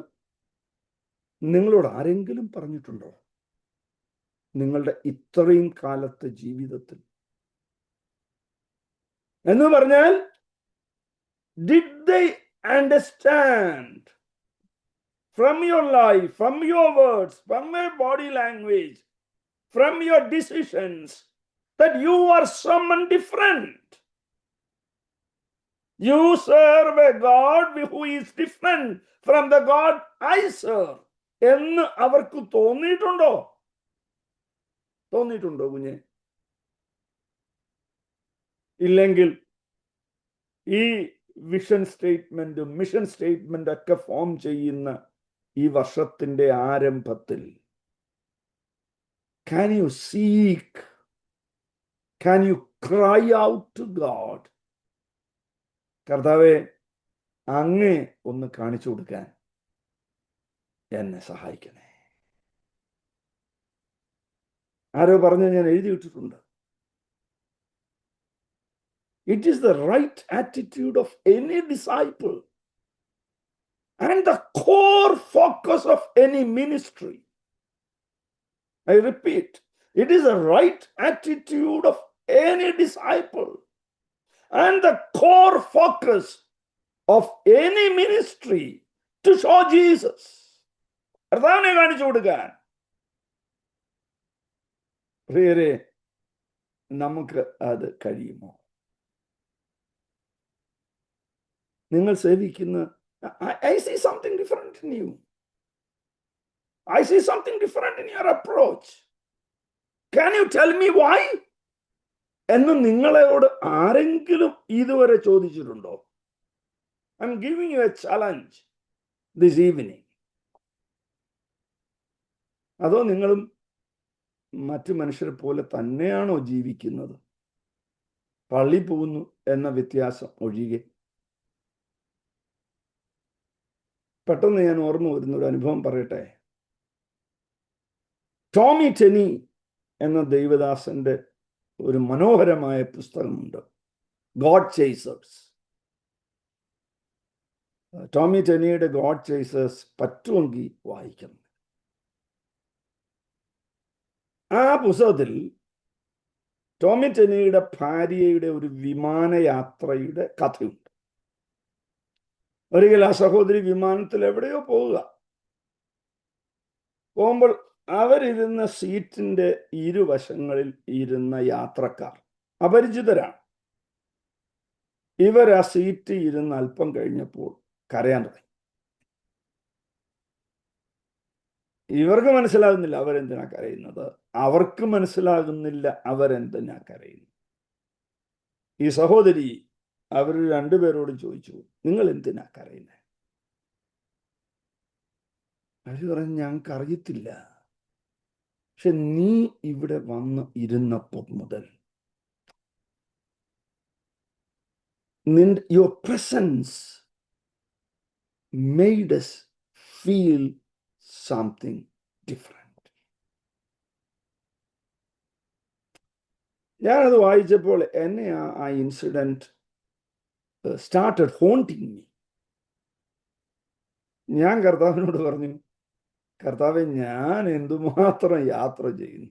നിങ്ങളോട് ആരെങ്കിലും പറഞ്ഞിട്ടുണ്ടോ? നിങ്ങളുടെ ഇത്രയും കാലത്തെ ജീവിതത്തിൽ എന്ന് പറഞ്ഞാൽ, did they understand from your life, from your words, from your body language, from your decisions, that you are someone different? You serve a God who is different from the God I serve എന്ന് അവർക്ക് തോന്നിയിട്ടുണ്ടോ കുഞ്ഞെ? ഇല്ലെങ്കിൽ ഈ vision സ്റ്റേറ്റ്മെന്റും mission statement ഒക്കെ form ചെയ്യുന്ന ഈ വർഷത്തിന്റെ ആരംഭത്തിൽ, can you seek, can you cry out to God, കർത്താവേ അങ്ങേ ഒന്ന് കാണിച്ചു കൊടുക്കാൻ എന്നെ സഹായിക്കണേ? ആരോ പറഞ്ഞ് ഞാൻ എഴുതിയിട്ടിട്ടുണ്ട്, it is the right attitude of any disciple and the core focus of any ministry. I repeat, it is the right attitude of any disciple and the core focus of any ministry to show Jesus. കർത്താവിനെ കാണിച്ചു കൊടുക്കാൻ. പ്രിയരെ, നമുക്ക് അത് കഴിയുമോ? നിങ്ങൾ സേവിക്കുന്ന, I see something different in you. I see something different in your approach. Can you tell me why? എന്ന് നിങ്ങളോട് ആരെങ്കിലും ഇതുവരെ ചോദിച്ചിട്ടുണ്ടോ? I'm giving you a challenge this evening. അതോ നിങ്ങളും മറ്റു മനുഷ്യരെ പോലെ തന്നെയാണോ ജീവിക്കുന്നത്? പള്ളി പോകുന്നു എന്ന വ്യത്യാസം ഒഴികെ. പെട്ടെന്ന് ഞാൻ ഓർമ്മ വരുന്ന ഒരു അനുഭവം പറയട്ടെ. ടോമി ടെനി എന്ന ദൈവദാസന്റെ ഒരു മനോഹരമായ പുസ്തകമുണ്ട്, ഗോഡ് ചേസേഴ്സ്. ടോമി ടെനിയുടെ ഗോഡ് ചേസേഴ്സ് പറ്റുമെങ്കിൽ വായിക്കണം. ആ പുസ്തകത്തിൽ ടോമി ടെനിയുടെ ഭാര്യയുടെ ഒരു വിമാനയാത്രയുടെ കഥയുണ്ട്. ഒരിക്കൽ ആ സഹോദരി വിമാനത്തിൽ എവിടെയോ പോകുമ്പോൾ അവരിരുന്ന സീറ്റിന്റെ ഇരുവശങ്ങളിൽ ഇരുന്ന യാത്രക്കാർ അപരിചിതരാണ്. ഇവർ ആ സീറ്റ് ഇരുന്ന് അല്പം കഴിഞ്ഞപ്പോൾ കരയാൻ തുടങ്ങി. ഇവർക്ക് മനസ്സിലാകുന്നില്ല അവരെന്തിനാ കരയുന്നത്, അവർക്ക് മനസ്സിലാകുന്നില്ല അവരെന്തിനാ കരയുന്നത്. ഈ സഹോദരി അവർ രണ്ടുപേരോട് ചോദിച്ചു, നിങ്ങൾ എന്തിനാ കരയുന്നത്? അവർ പറഞ്ഞു, ഞങ്ങൾക്ക് അറിയത്തില്ല, പക്ഷെ നീ ഇവിടെ വന്ന് ഇരുന്നപ്പോൾ മുതൽ your presence made us feel something different. ഞാനത് വായിച്ചപ്പോൾ എന്നെ ആ ഇൻസിഡന്റ് started haunting me. ഞാൻ കർത്താവിനോട് പറഞ്ഞു, കർത്താവെ, ഞാൻ എന്തുമാത്രം യാത്ര ചെയ്യുന്നു,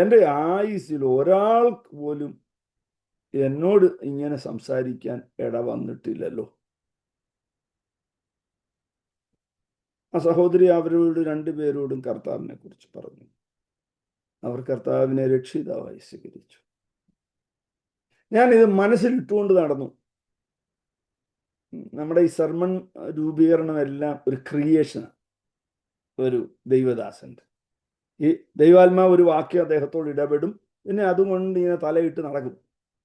എൻ്റെ ആയുസ്സിൽ ഒരാൾക്ക് പോലും എന്നോട് ഇങ്ങനെ സംസാരിക്കാൻ ഇട വന്നിട്ടില്ലല്ലോ. ആ സഹോദരി അവരോട് രണ്ടുപേരോടും കർത്താവിനെ കുറിച്ച് പറഞ്ഞു. അവർ കർത്താവിനെ രക്ഷിതാവായി സ്വീകരിച്ചു. ഞാനിത് മനസ്സിലിട്ടുകൊണ്ട് നടന്നു. നമ്മുടെ ഈ സർമൺ രൂപീകരണം എല്ലാം ഒരു ക്രിയേഷനാണ്, ഒരു ദൈവദാസന്റെ. ഈ ദൈവാത്മാവ് ഒരു വാക്യം അദ്ദേഹത്തോട് ഇടപെടും, പിന്നെ അതുകൊണ്ട് ഇങ്ങനെ തലയിട്ട് നടക്കും,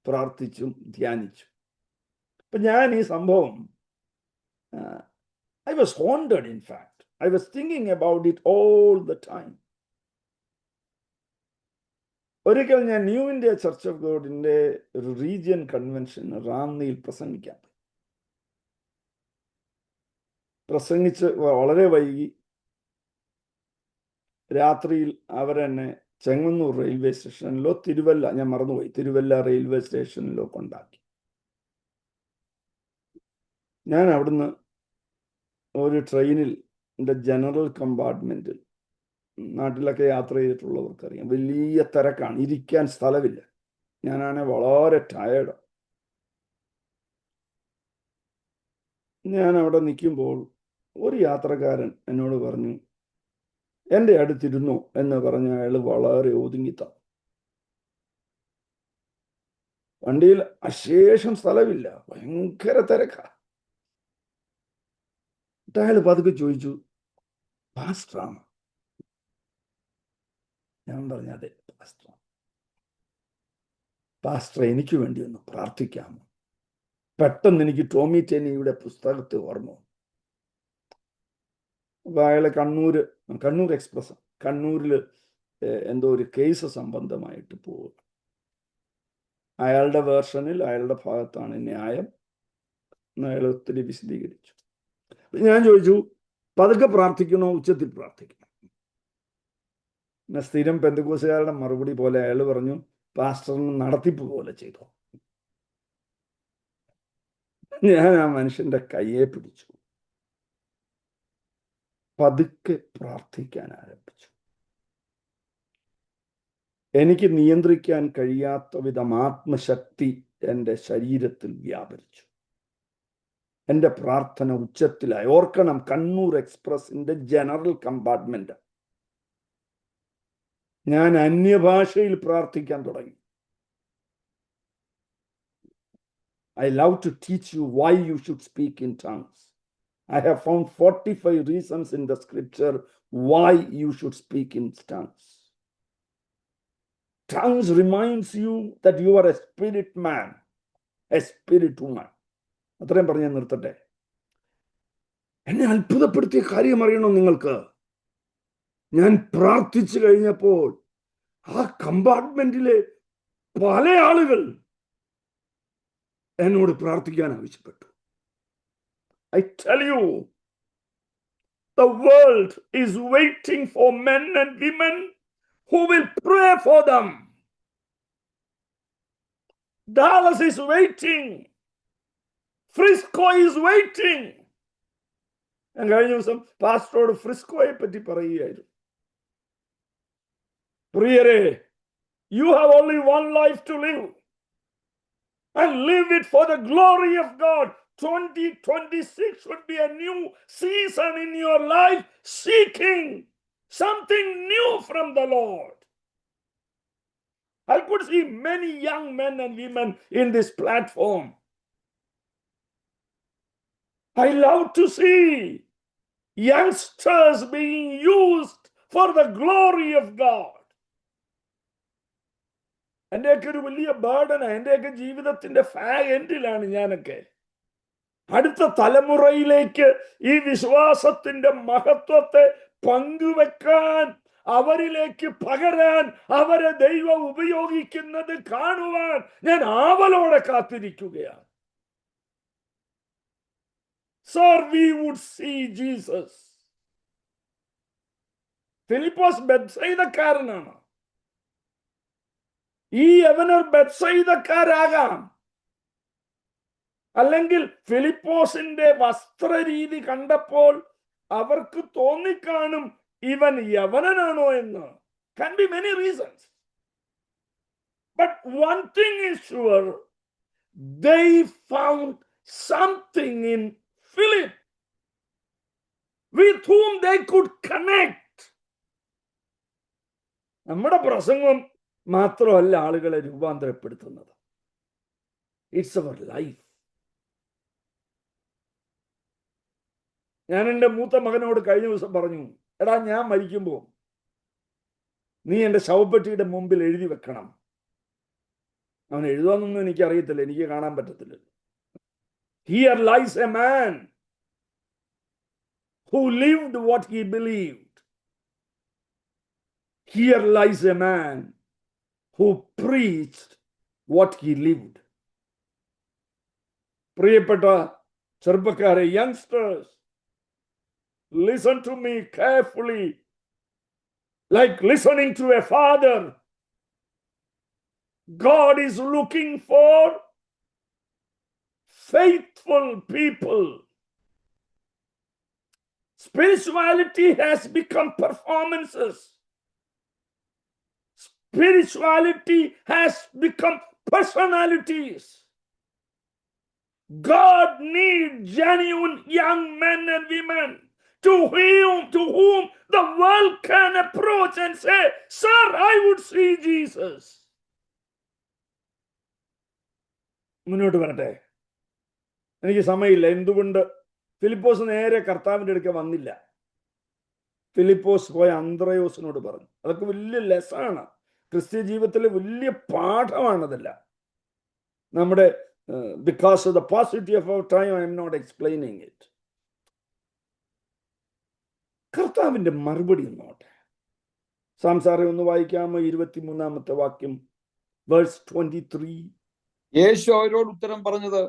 പ്രാർത്ഥിച്ചും ധ്യാനിച്ചും. അപ്പൊ ഞാൻ ഈ സംഭവം I was haunted, in fact. I was thinking about it all the time. ഒരിക്കൽ ഞാൻ ന്യൂ ഇന്ത്യ ചർച്ച് ഓഫ് ഗോഡിന്റെ ഒരു റീജിയൻ കൺവെൻഷൻ റാന്നിയിൽ പ്രസംഗിച്ച് വളരെ വൈകി. രാത്രിയിൽ അവരെന്നെ ചെങ്ങന്നൂർ റെയിൽവേ സ്റ്റേഷനിലോ തിരുവല്ല റെയിൽവേ സ്റ്റേഷനിലോ കൊണ്ടാക്കി. ഞാൻ അവിടുന്ന് ഒരു ട്രെയിനിൽ എൻ്റെ ജനറൽ കമ്പാർട്ട്മെന്റിൽ, നാട്ടിലൊക്കെ യാത്ര ചെയ്തിട്ടുള്ളവർക്കറിയാം, വലിയ തിരക്കാണ്, ഇരിക്കാൻ സ്ഥലമില്ല. ഞാനാണെ വളരെ ടയേർഡ്. ഞാൻ അവിടെ നിൽക്കുമ്പോൾ ഒരു യാത്രക്കാരൻ എന്നോട് പറഞ്ഞു, എൻ്റെ അടുത്തിരുന്നു എന്ന് പറഞ്ഞ അയാൾ വളരെ ഒതുങ്ങിത്ത. വണ്ടിയിൽ അശേഷം സ്ഥലമില്ല, ഭയങ്കര തിരക്കാ. അയാൾ പതുക്കെ ചോദിച്ചു, പാസ്റ്ററാണ്? ഞാൻ പറഞ്ഞു, അതെ പാസ്റ്റർ. പാസ്റ്റർ, എനിക്ക് വേണ്ടി ഒന്ന് പ്രാർത്ഥിക്കാമോ? പെട്ടെന്ന് എനിക്ക് ടോമി ടെനിയുടെ പുസ്തകത്തെ ഓർമ്മ. അപ്പൊ അയാളെ കണ്ണൂർ എക്സ്പ്രസ്, കണ്ണൂരിൽ എന്തോ ഒരു കേസ് സംബന്ധമായിട്ട് പോവുക. അയാളുടെ വേർഷനിൽ, അയാളുടെ ഭാഗത്താണ് ന്യായം എന്ന് അയാൾ ഒത്തിരി വിശദീകരിച്ചു. ഞാൻ ചോദിച്ചു, പതുക്കെ പ്രാർത്ഥിക്കണോ ഉച്ചത്തിൽ പ്രാർത്ഥിക്കണം? സ്ഥിരം പെന്തക്കോസുകാരുടെ മറുപടി പോലെ അയാൾ പറഞ്ഞു, പാസ്റ്ററിന് നടത്തിപ്പ് പോലെ ചെയ്തോ. ഞാൻ ആ മനുഷ്യന്റെ കയ്യെ പിടിച്ചു, പതുക്കെ പ്രാർത്ഥിക്കാൻ ആരംഭിച്ചു. എനിക്ക് നിയന്ത്രിക്കാൻ കഴിയാത്ത വിധം ആത്മശക്തി എൻ്റെ ശരീരത്തിൽ വ്യാപരിച്ചു. എൻ്റെ പ്രാർത്ഥന ഉച്ചത്തിലായി. ഓർക്കണം, കണ്ണൂർ എക്സ്പ്രസിന്റെ ജനറൽ കമ്പാർട്ട്മെന്റ്. ഞാൻ അന്യഭാഷയിൽ പ്രാർത്ഥിക്കാൻ തുടങ്ങി. I love to teach you why you should speak in tongues. I have found 45 reasons in the scripture why you should speak in tongues. Tongues reminds you that you are a spirit man, a spirit woman. അത്രയും പറഞ്ഞ് ഞാൻ നിർത്തട്ടെ. എന്നെ അത്ഭുതപ്പെടുത്തിയ കാര്യം അറിയണോ നിങ്ങൾക്ക്? ഞാൻ പ്രാർത്ഥിച്ചു കഴിഞ്ഞപ്പോൾ ആ കമ്പാർട്ട്മെന്റിലെ പല ആളുകൾ എന്നോട് പ്രാർത്ഥിക്കാൻ ആവശ്യപ്പെട്ടു. I tell you, the world is waiting for men and women who will pray for them. Dallas is waiting. Frisco is waiting. ഞാൻ കഴിഞ്ഞ ദിവസം പാസ്റ്ററോട് ഫ്രിസ്കോയെ പറ്റി പറയുകയായിരുന്നു. പ്രിയരെ, you have only one life to live, and live it for the glory of God. 2026 should be a new season in your life, seeking something new from the Lord. I could see many young men and women in this platform. I love to see youngsters being used for the glory of God. എന്റെയൊക്കെ ഒരു വലിയ ബേർഡന, എന്റെയൊക്കെ ജീവിതത്തിന്റെ എൻഡിലാണ് ഞാനൊക്കെ. അടുത്ത തലമുറയിലേക്ക് ഈ വിശ്വാസത്തിന്റെ മഹത്വത്തെ പങ്കുവെക്കാൻ, അവരിലേക്ക് പകരാൻ, അവരെ ദൈവം ഉപയോഗിക്കുന്നത് കാണുവാൻ ഞാൻ ആവലോടെ കാത്തിരിക്കുകയാണ്. Sir, we would see Jesus. Philipose ബെത്സയിദക്കാരനാണ്. ഈ യവനർ ബെത്സയിദക്കാരാകാം, അല്ലെങ്കിൽ ഫിലിപ്പോസിന്റെ വസ്ത്രരീതി കണ്ടപ്പോൾ അവർക്ക് തോന്നിക്കാണും ഇവൻ യവനനാണോ എന്ന്. Can be many reasons. But one thing is sure, they found something in Philip with whom they could connect. നമ്മുടെ പ്രസംഗം മാത്രമല്ല ആളുകളെ രൂപാന്തരപ്പെടുത്തുന്നത്. It's our life. ഞാൻ എൻ്റെ മൂത്ത മകനോട് കഴിഞ്ഞ ദിവസം പറഞ്ഞു, എടാ, ഞാൻ മരിക്കുമ്പോൾ നീ എൻ്റെ ശവപ്പെട്ടിയുടെ മുമ്പിൽ എഴുതി വെക്കണം. അവൻ എഴുതാന്നൊന്നും എനിക്ക് അറിയത്തില്ല, എനിക്ക് കാണാൻ പറ്റത്തില്ല. Here lies a man who lived what he believed. Here lies a man who preached what he lived. പ്രിയപ്പെട്ട ചെറുപ്പക്കാരെ, youngsters, listen to me carefully, like listening to a father. God is looking for faithful people. Spirituality has become performances. Spirituality has become personalities. God needs genuine young men and women to whom the world can approach and say, Sir, I would see Jesus. മുന്നോട്ട് വരട്ടെ, എനിക്ക് സമയമില്ല. എന്തുകൊണ്ട്? ഫിലിപ്പോസ് നേരെ കർത്താവിൻ്റെ അടുക്ക വന്നില്ല. ഫിലിപ്പോസ് പോയ അന്ത്രയോസിനോട് പറഞ്ഞു. അതൊക്കെ വലിയ ലെസ്സാണ്, ക്രിസ്ത്യ ജീവിതത്തിലെ വലിയ പാഠമാണതല്ല. നമ്മുടെ because of the paucity of our time, I am not explaining it. കർത്താവിന്റെ മറുപടി നോട്ടെ. സംസാരം ഒന്ന് വായിക്കാമോ? 23-ാമത്തെ വാക്യം, വേഴ്സ് 23. യേശു അവരോട് ഉത്തരം പറഞ്ഞത്,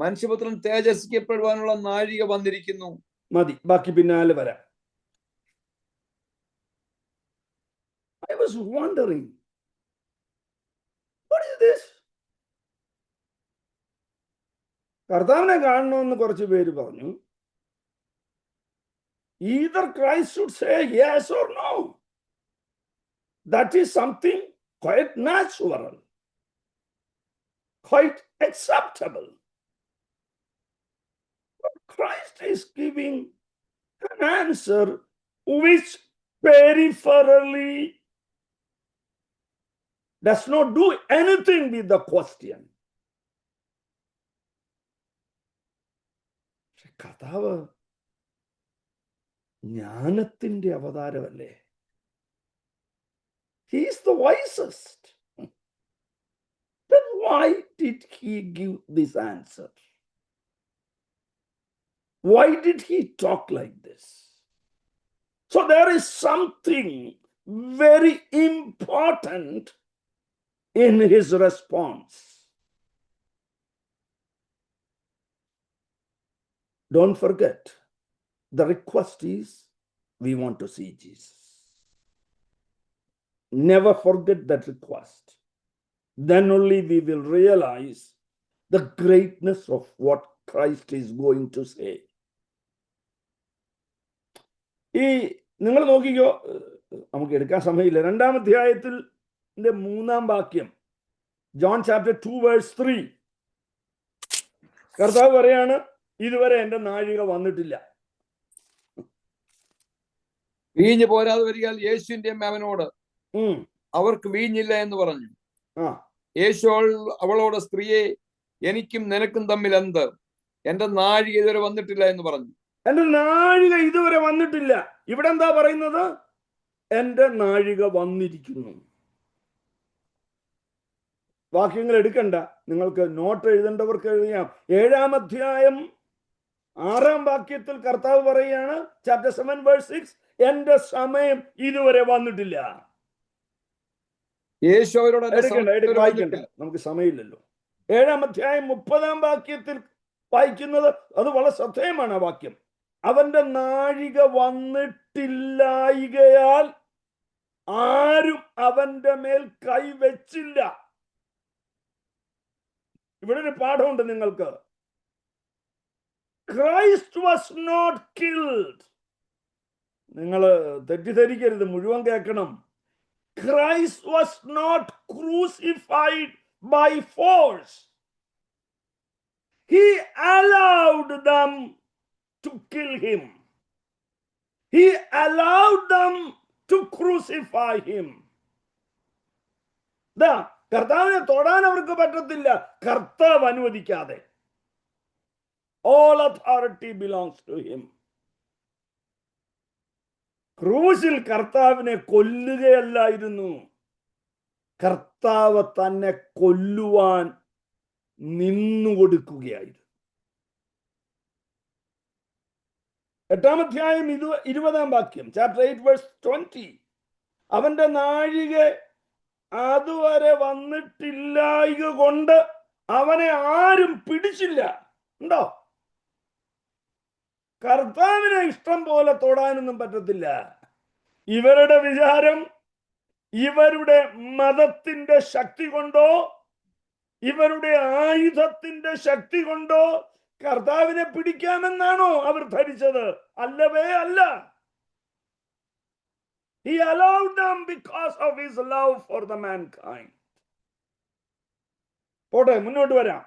മനുഷ്യപുത്രൻ തേജസ്കരിക്കപ്പെടുവാനുള്ള നാഴിക വന്നിരിക്കുന്നു. മതി, ബാക്കി പിന്നാലെ വരാം. I was wondering, what is this? കർത്താവിനെ കാണണമെന്ന് കുറച്ച് പേര് പറഞ്ഞു. Either Christ should say yes or no. That is something quite natural, quite acceptable. But Christ is giving an answer which peripherally does not do anything with the question. കർത്താവ് ജ്ഞാനത്തിന്റെ അവതാരമല്ലേ? He is the wisest. Then why did he give this answer? Why did he talk like this? So there is something very important in his response. Don't forget, the request is, we want to see Jesus. Never forget that request. Then only we will realize the greatness of what Christ is going to say. ഈ നിങ്ങൾ നോക്കിക്കോ, നമുക്ക് എടുക്കാൻ സമയമില്ല. 2-ാം അധ്യായത്തിൽ 3-ാം വാക്യം, John chapter 2 verse 3, കർത്താവ് പറയാണ്, ഇതുവരെ എൻ്റെ നാഴിക വന്നിട്ടില്ല. വീഞ്ഞ് പോരാതെ വരികയാൽ യേശുവിന്റെ അവനോട് അവർക്ക് വീഞ്ഞില്ല എന്ന് പറഞ്ഞു. യേശു അവളോട്, സ്ത്രീയെ, എനിക്കും നിനക്കും തമ്മിൽ എന്ത്? എന്റെ നാഴിക ഇതുവരെ വന്നിട്ടില്ല എന്ന് പറഞ്ഞു. എന്റെ നാഴിക ഇതുവരെ വന്നിട്ടില്ല. ഇവിടെ എന്താ പറയുന്നത്? എന്റെ നാഴിക വന്നിരിക്കുന്നു. വാക്യങ്ങൾ എടുക്കണ്ട, നിങ്ങൾക്ക് നോട്ട് എഴുതേണ്ടവർക്ക് എഴുതാം. 7-ാം അധ്യായം 6-ാം വാക്യത്തിൽ കർത്താവ് പറയുകയാണ്, ചാപ്റ്റർ 7 വേഴ്സ് 6, എന്റെ സമയം ഇതുവരെ വന്നിട്ടില്ല. യേശു അവരോട് വായിക്കണ്ട, നമുക്ക് സമയമില്ലല്ലോ. 7-ാം അധ്യായം 30-ാം വാക്യത്തിൽ വായിക്കുന്നത് അത് വളരെ ശ്രദ്ധേയമാണ്. ആ വാക്യം, അവന്റെ നാഴിക വന്നിട്ടില്ലായികയാൽ ആരും അവന്റെ മേൽ കൈവച്ചില്ല. ഇവിടെ ഒരു പാഠമുണ്ട് നിങ്ങൾക്ക്. Christ was not killed. നിങ്ങൾ തെറ്റിദ്ധരിക്കരുത്, മുഴുവൻ കേൾക്കണം. Christ was not crucified by force. He allowed them to kill him. He allowed them to crucify him. കർത്താവിനെ തൊടാൻ അവർക്ക് പറ്റത്തില്ല, കർത്താവ് അനുവദിക്കാതെ. All authority belongs to him. ക്രൂശിൽ കർത്താവിനെ കൊല്ലുകയല്ലായിരുന്നു, കർത്താവ് തന്നെ കൊല്ലുവാൻ നിന്നുകൊടുക്കുകയായിരുന്നു. 8-ാം അധ്യായം 20-ാം വാക്യം, ചാപ്റ്റർ 8 വേഴ്സ് 20, അവന്റെ നാഴിക അതുവരെ വന്നിട്ടില്ലായക കൊണ്ട് അവനെ ആരും പിടിച്ചില്ല. ഉണ്ടോ? കർത്താവിനെ ഇഷ്ടം പോലെ തൊടാനൊന്നും പറ്റത്തില്ല. ഇവരുടെ വിചാരം ഇവരുടെ മതത്തിന്റെ ശക്തി കൊണ്ടോ ഇവരുടെ ആയുധത്തിന്റെ ശക്തി കൊണ്ടോ കർത്താവിനെ പിടിക്കാമെന്നാണോ അവർ ധരിച്ചത്? അല്ലവേ അല്ല. He allowed them because of his love for the mankind. പോട്ടെ, മുന്നോട്ട് വരാം.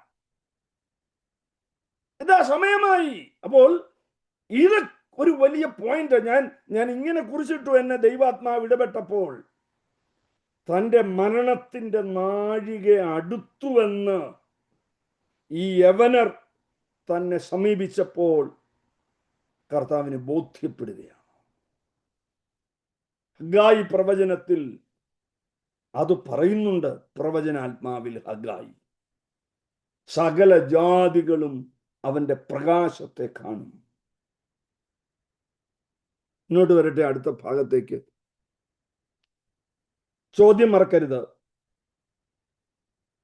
ഇതാ സമയമായി. അപ്പോൾ ഇത് ഒരു വലിയ പോയിന്റ്. ഞാൻ ഇങ്ങനെ കുറിച്ചിട്ടു, എന്നെ ദൈവാത്മാവ് ഇടപെട്ടപ്പോൾ, തൻ്റെ മരണത്തിന്റെ നാഴിക അടുത്തുവെന്ന് ഈ യവനർ തന്നെ സമീപിച്ചപ്പോൾ കർത്താവിന് ബോധ്യപ്പെടുകയാണ്. ഹഗ്ഗായി പ്രവചനത്തിൽ അത് പറയുന്നുണ്ട്. പ്രവചനാത്മാവിൽ ഹഗ്ഗായി, സകല ജാതികളും അവന്റെ പ്രകാശത്തെ കാണും. ഇങ്ങോട്ട് വരട്ടെ, അടുത്ത ഭാഗത്തേക്ക്. ചോദ്യം മറക്കരുത്,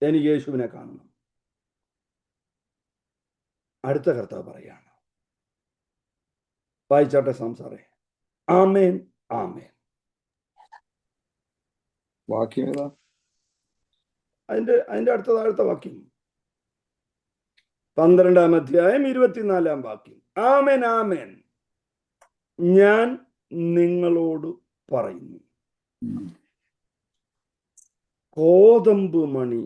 എനിക്ക് യേശുവിനെ കാണണം. അടുത്ത കർത്താവ് പറയാണ്, വായിച്ചാട്ടെ സംസാറേ. ആമേൻ, ആമേൻ. വാക്യം ഏതാ? അതിന്റെ അടുത്ത വാക്യം 12-ാം അധ്യായം 24-ാം വാക്യം. ആമേൻ, ആമേൻ, ഞാൻ നിങ്ങളോട് പറയുന്നു, കോതമ്പ് മണി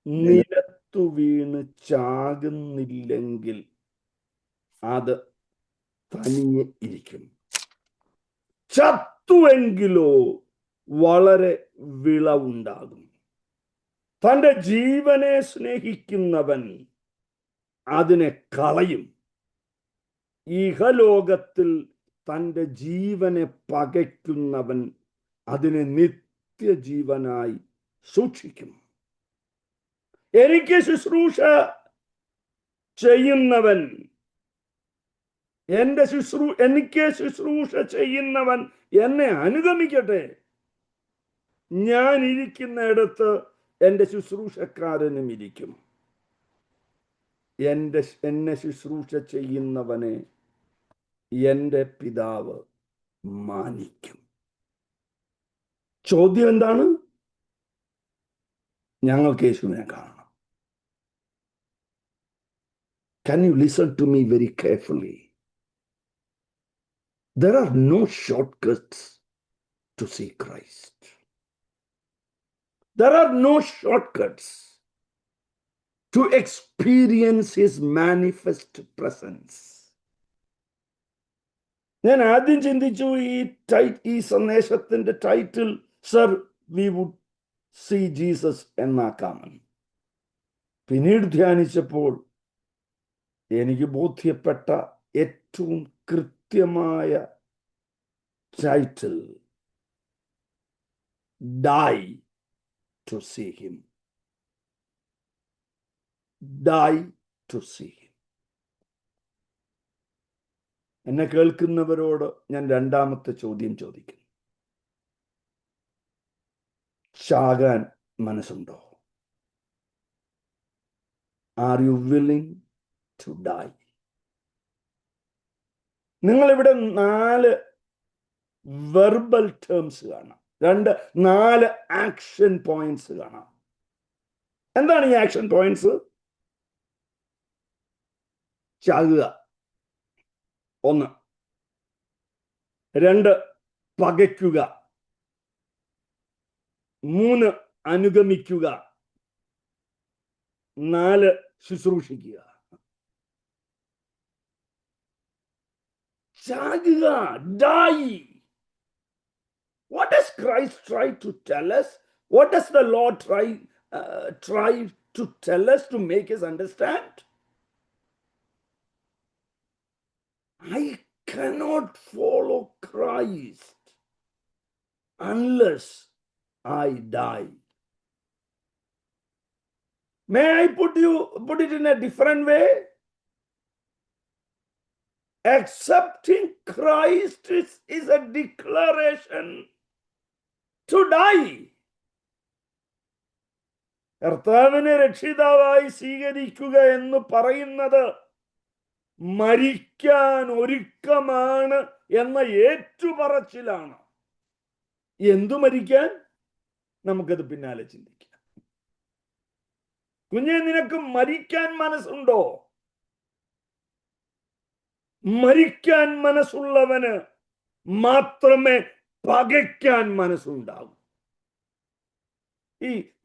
നിലത്തു വീണ് ചാകുന്നില്ലെങ്കിൽ അത് തനിയെ ഇരിക്കും. ചത്തുവെങ്കിലോ വളരെ വിളവുണ്ടാകും. തൻ്റെ ജീവനെ സ്നേഹിക്കുന്നവൻ അതിനെ കളയും. ഇഹലോകത്തിൽ തൻ്റെ ജീവനെ പകയ്ക്കുന്നവൻ അതിനെ നിത്യജീവനായി സൂക്ഷിക്കും. എനിക്ക് ശുശ്രൂഷ ചെയ്യുന്നവൻ എനിക്ക് ശുശ്രൂഷ ചെയ്യുന്നവൻ എന്നെ അനുഗമിക്കട്ടെ. ഞാൻ ഇരിക്കുന്നിടത്ത് എൻ്റെ ശുശ്രൂഷക്കാരനും ഇരിക്കും. എന്നെ ശുശ്രൂഷ ചെയ്യുന്നവനെ എൻ്റെ പിതാവ് മാനിക്കും. ചോദ്യം എന്താണ്? ഞങ്ങൾക്ക് യേശുവിനെ കാണണം. Can you listen to me very carefully? There are no shortcuts to see Christ. There are no shortcuts to experience his manifest presence. ഞാൻ ആദ്യം ചിന്തിച്ചു ഈ സന്ദേശത്തിന്റെ title sir we would see Jesus എന്നാക്കാമെന്ന്. പിന്നീട് ധ്യാനിച്ചപ്പോൾ എനിക്ക് ബോധ്യപ്പെട്ട ഏറ്റവും കൃത്യമായ title die to see him. Die to see him. എന്നെ കേൾക്കുന്നവരോട് ഞാൻ രണ്ടാമത്തെ ചോദ്യം ചോദിക്കുന്നു. ചാകാൻ മനസ്സുണ്ടോ? Are you willing to die? നിങ്ങളിവിടെ 4 വെർബൽ ടേംസ് കാണാം. 4 ആക്ഷൻ പോയിന്റ്സ് കാണാം. എന്താണ് ഈ ആക്ഷൻ പോയിന്റ്സ്? ചാകുക 1, 2 പകയ്ക്കുക, 3 അനുഗമിക്കുക, 4 ശുശ്രൂഷിക്കുക. ചാകുക, die. What does Christ try to tell us? What does the Lord try to tell us to make us understand? I cannot follow Christ unless I die. May I put it in a different way? Accepting Christ is a declaration to die. കർത്താവിനെ രക്ഷിതാവായി സ്വീകരിക്കുക എന്ന് പറയുന്നത് മരിക്കാൻ ഒരുക്കമാണ് എന്ന ഏറ്റുപറച്ചിലാണ്. എന്തു മരിക്കാൻ? നമുക്കത് പിന്നാലെ ചിന്തിക്കാം. കുഞ്ഞെ, നിനക്ക് മരിക്കാൻ മനസ്സുണ്ടോ? മരിക്കാൻ മനസ്സുള്ളവന് മാത്രമേ പകയ്ക്കാൻ മനസ്സുണ്ടാകൂ.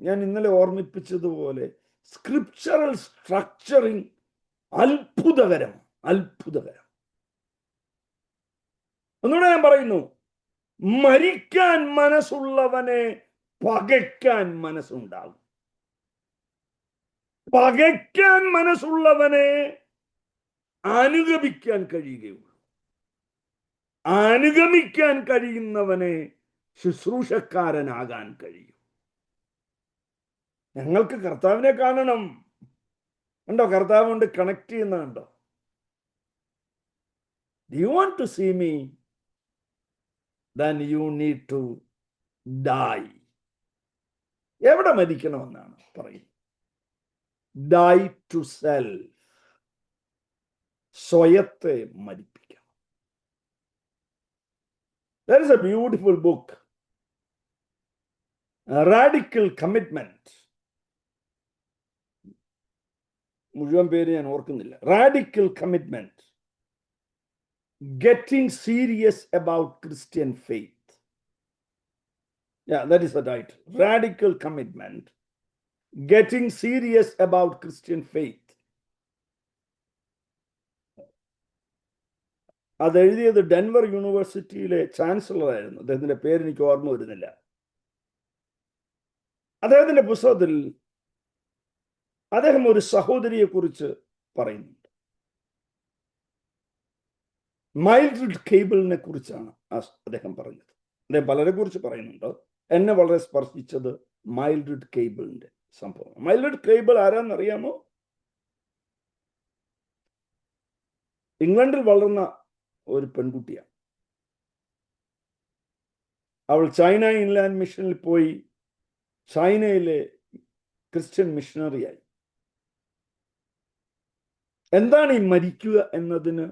ഞാൻ ഇന്നലെ ഓർമ്മിപ്പിച്ചതുപോലെ സ്ക്രിപ്ചറൽ സ്ട്രക്ചറിങ് അത്ഭുതകരം. ഒന്നുകൂടെ ഞാൻ പറയുന്നു, മരിക്കാൻ മനസ്സുള്ളവനെ പകയ്ക്കാൻ മനസ്സുണ്ടാകും. പകയ്ക്കാൻ മനസ്സുള്ളവനെ അനുഗമിക്കാൻ കഴിയുകയുള്ളൂ. അനുഗമിക്കാൻ കഴിയുന്നവനെ ശുശ്രൂഷക്കാരനാകാൻ കഴിയും. ഞങ്ങൾക്ക് കർത്താവിനെ കാണണം. ഉണ്ടോ? കർത്താവ് കൊണ്ട് കണക്ട് ചെയ്യുന്നുണ്ടോ? Do you want to see me? Then you need to die. എവിടെ മരിക്കണമെന്നാണ് പറയുന്നത്? Die to self. സ്വയത്തെ മരിപ്പിക്കണം. There is a beautiful book, A Radical Commitment. മുഴുവൻ പേര് ഞാൻ ഓർക്കുന്നില്ല. Radical Commitment. Getting serious about Christian faith. Yeah, that is the title. Radical Commitment. Getting serious about Christian faith. അത് എഴുതിയത് Denver യൂണിവേഴ്സിറ്റിയിലെ chancellor ആയിരുന്നു. അദ്ദേഹത്തിന്റെ പേര് എനിക്ക് ഓർമ്മ വരുന്നില്ല. അദ്ദേഹത്തിന്റെ പുസ്തകത്തിൽ അദ്ദേഹം ഒരു സഹോദരിയെ കുറിച്ച് പറയുന്നുണ്ട്. മൈൽഡ്രിഡ് കേബിളിനെ കുറിച്ചാണ് അദ്ദേഹം പറഞ്ഞത്. അദ്ദേഹം പലരെ കുറിച്ച് പറയുന്നുണ്ട്. എന്നെ വളരെ സ്പർശിച്ചത് മൈൽഡ്രിഡ് കേബിളിന്റെ സംഭവം. മൈൽഡ്രിഡ് കേബിൾ ആരാന്നറിയാമോ? ഇംഗ്ലണ്ടിൽ വളർന്ന ഒരു പെൺകുട്ടിയാണ്. അവൾ ചൈന ഇൻലാൻഡ് മിഷനിൽ പോയി ചൈനയിലെ ക്രിസ്ത്യൻ മിഷണറിയായി. എന്താണ് ഈ മരിക്കുക എന്നതിന്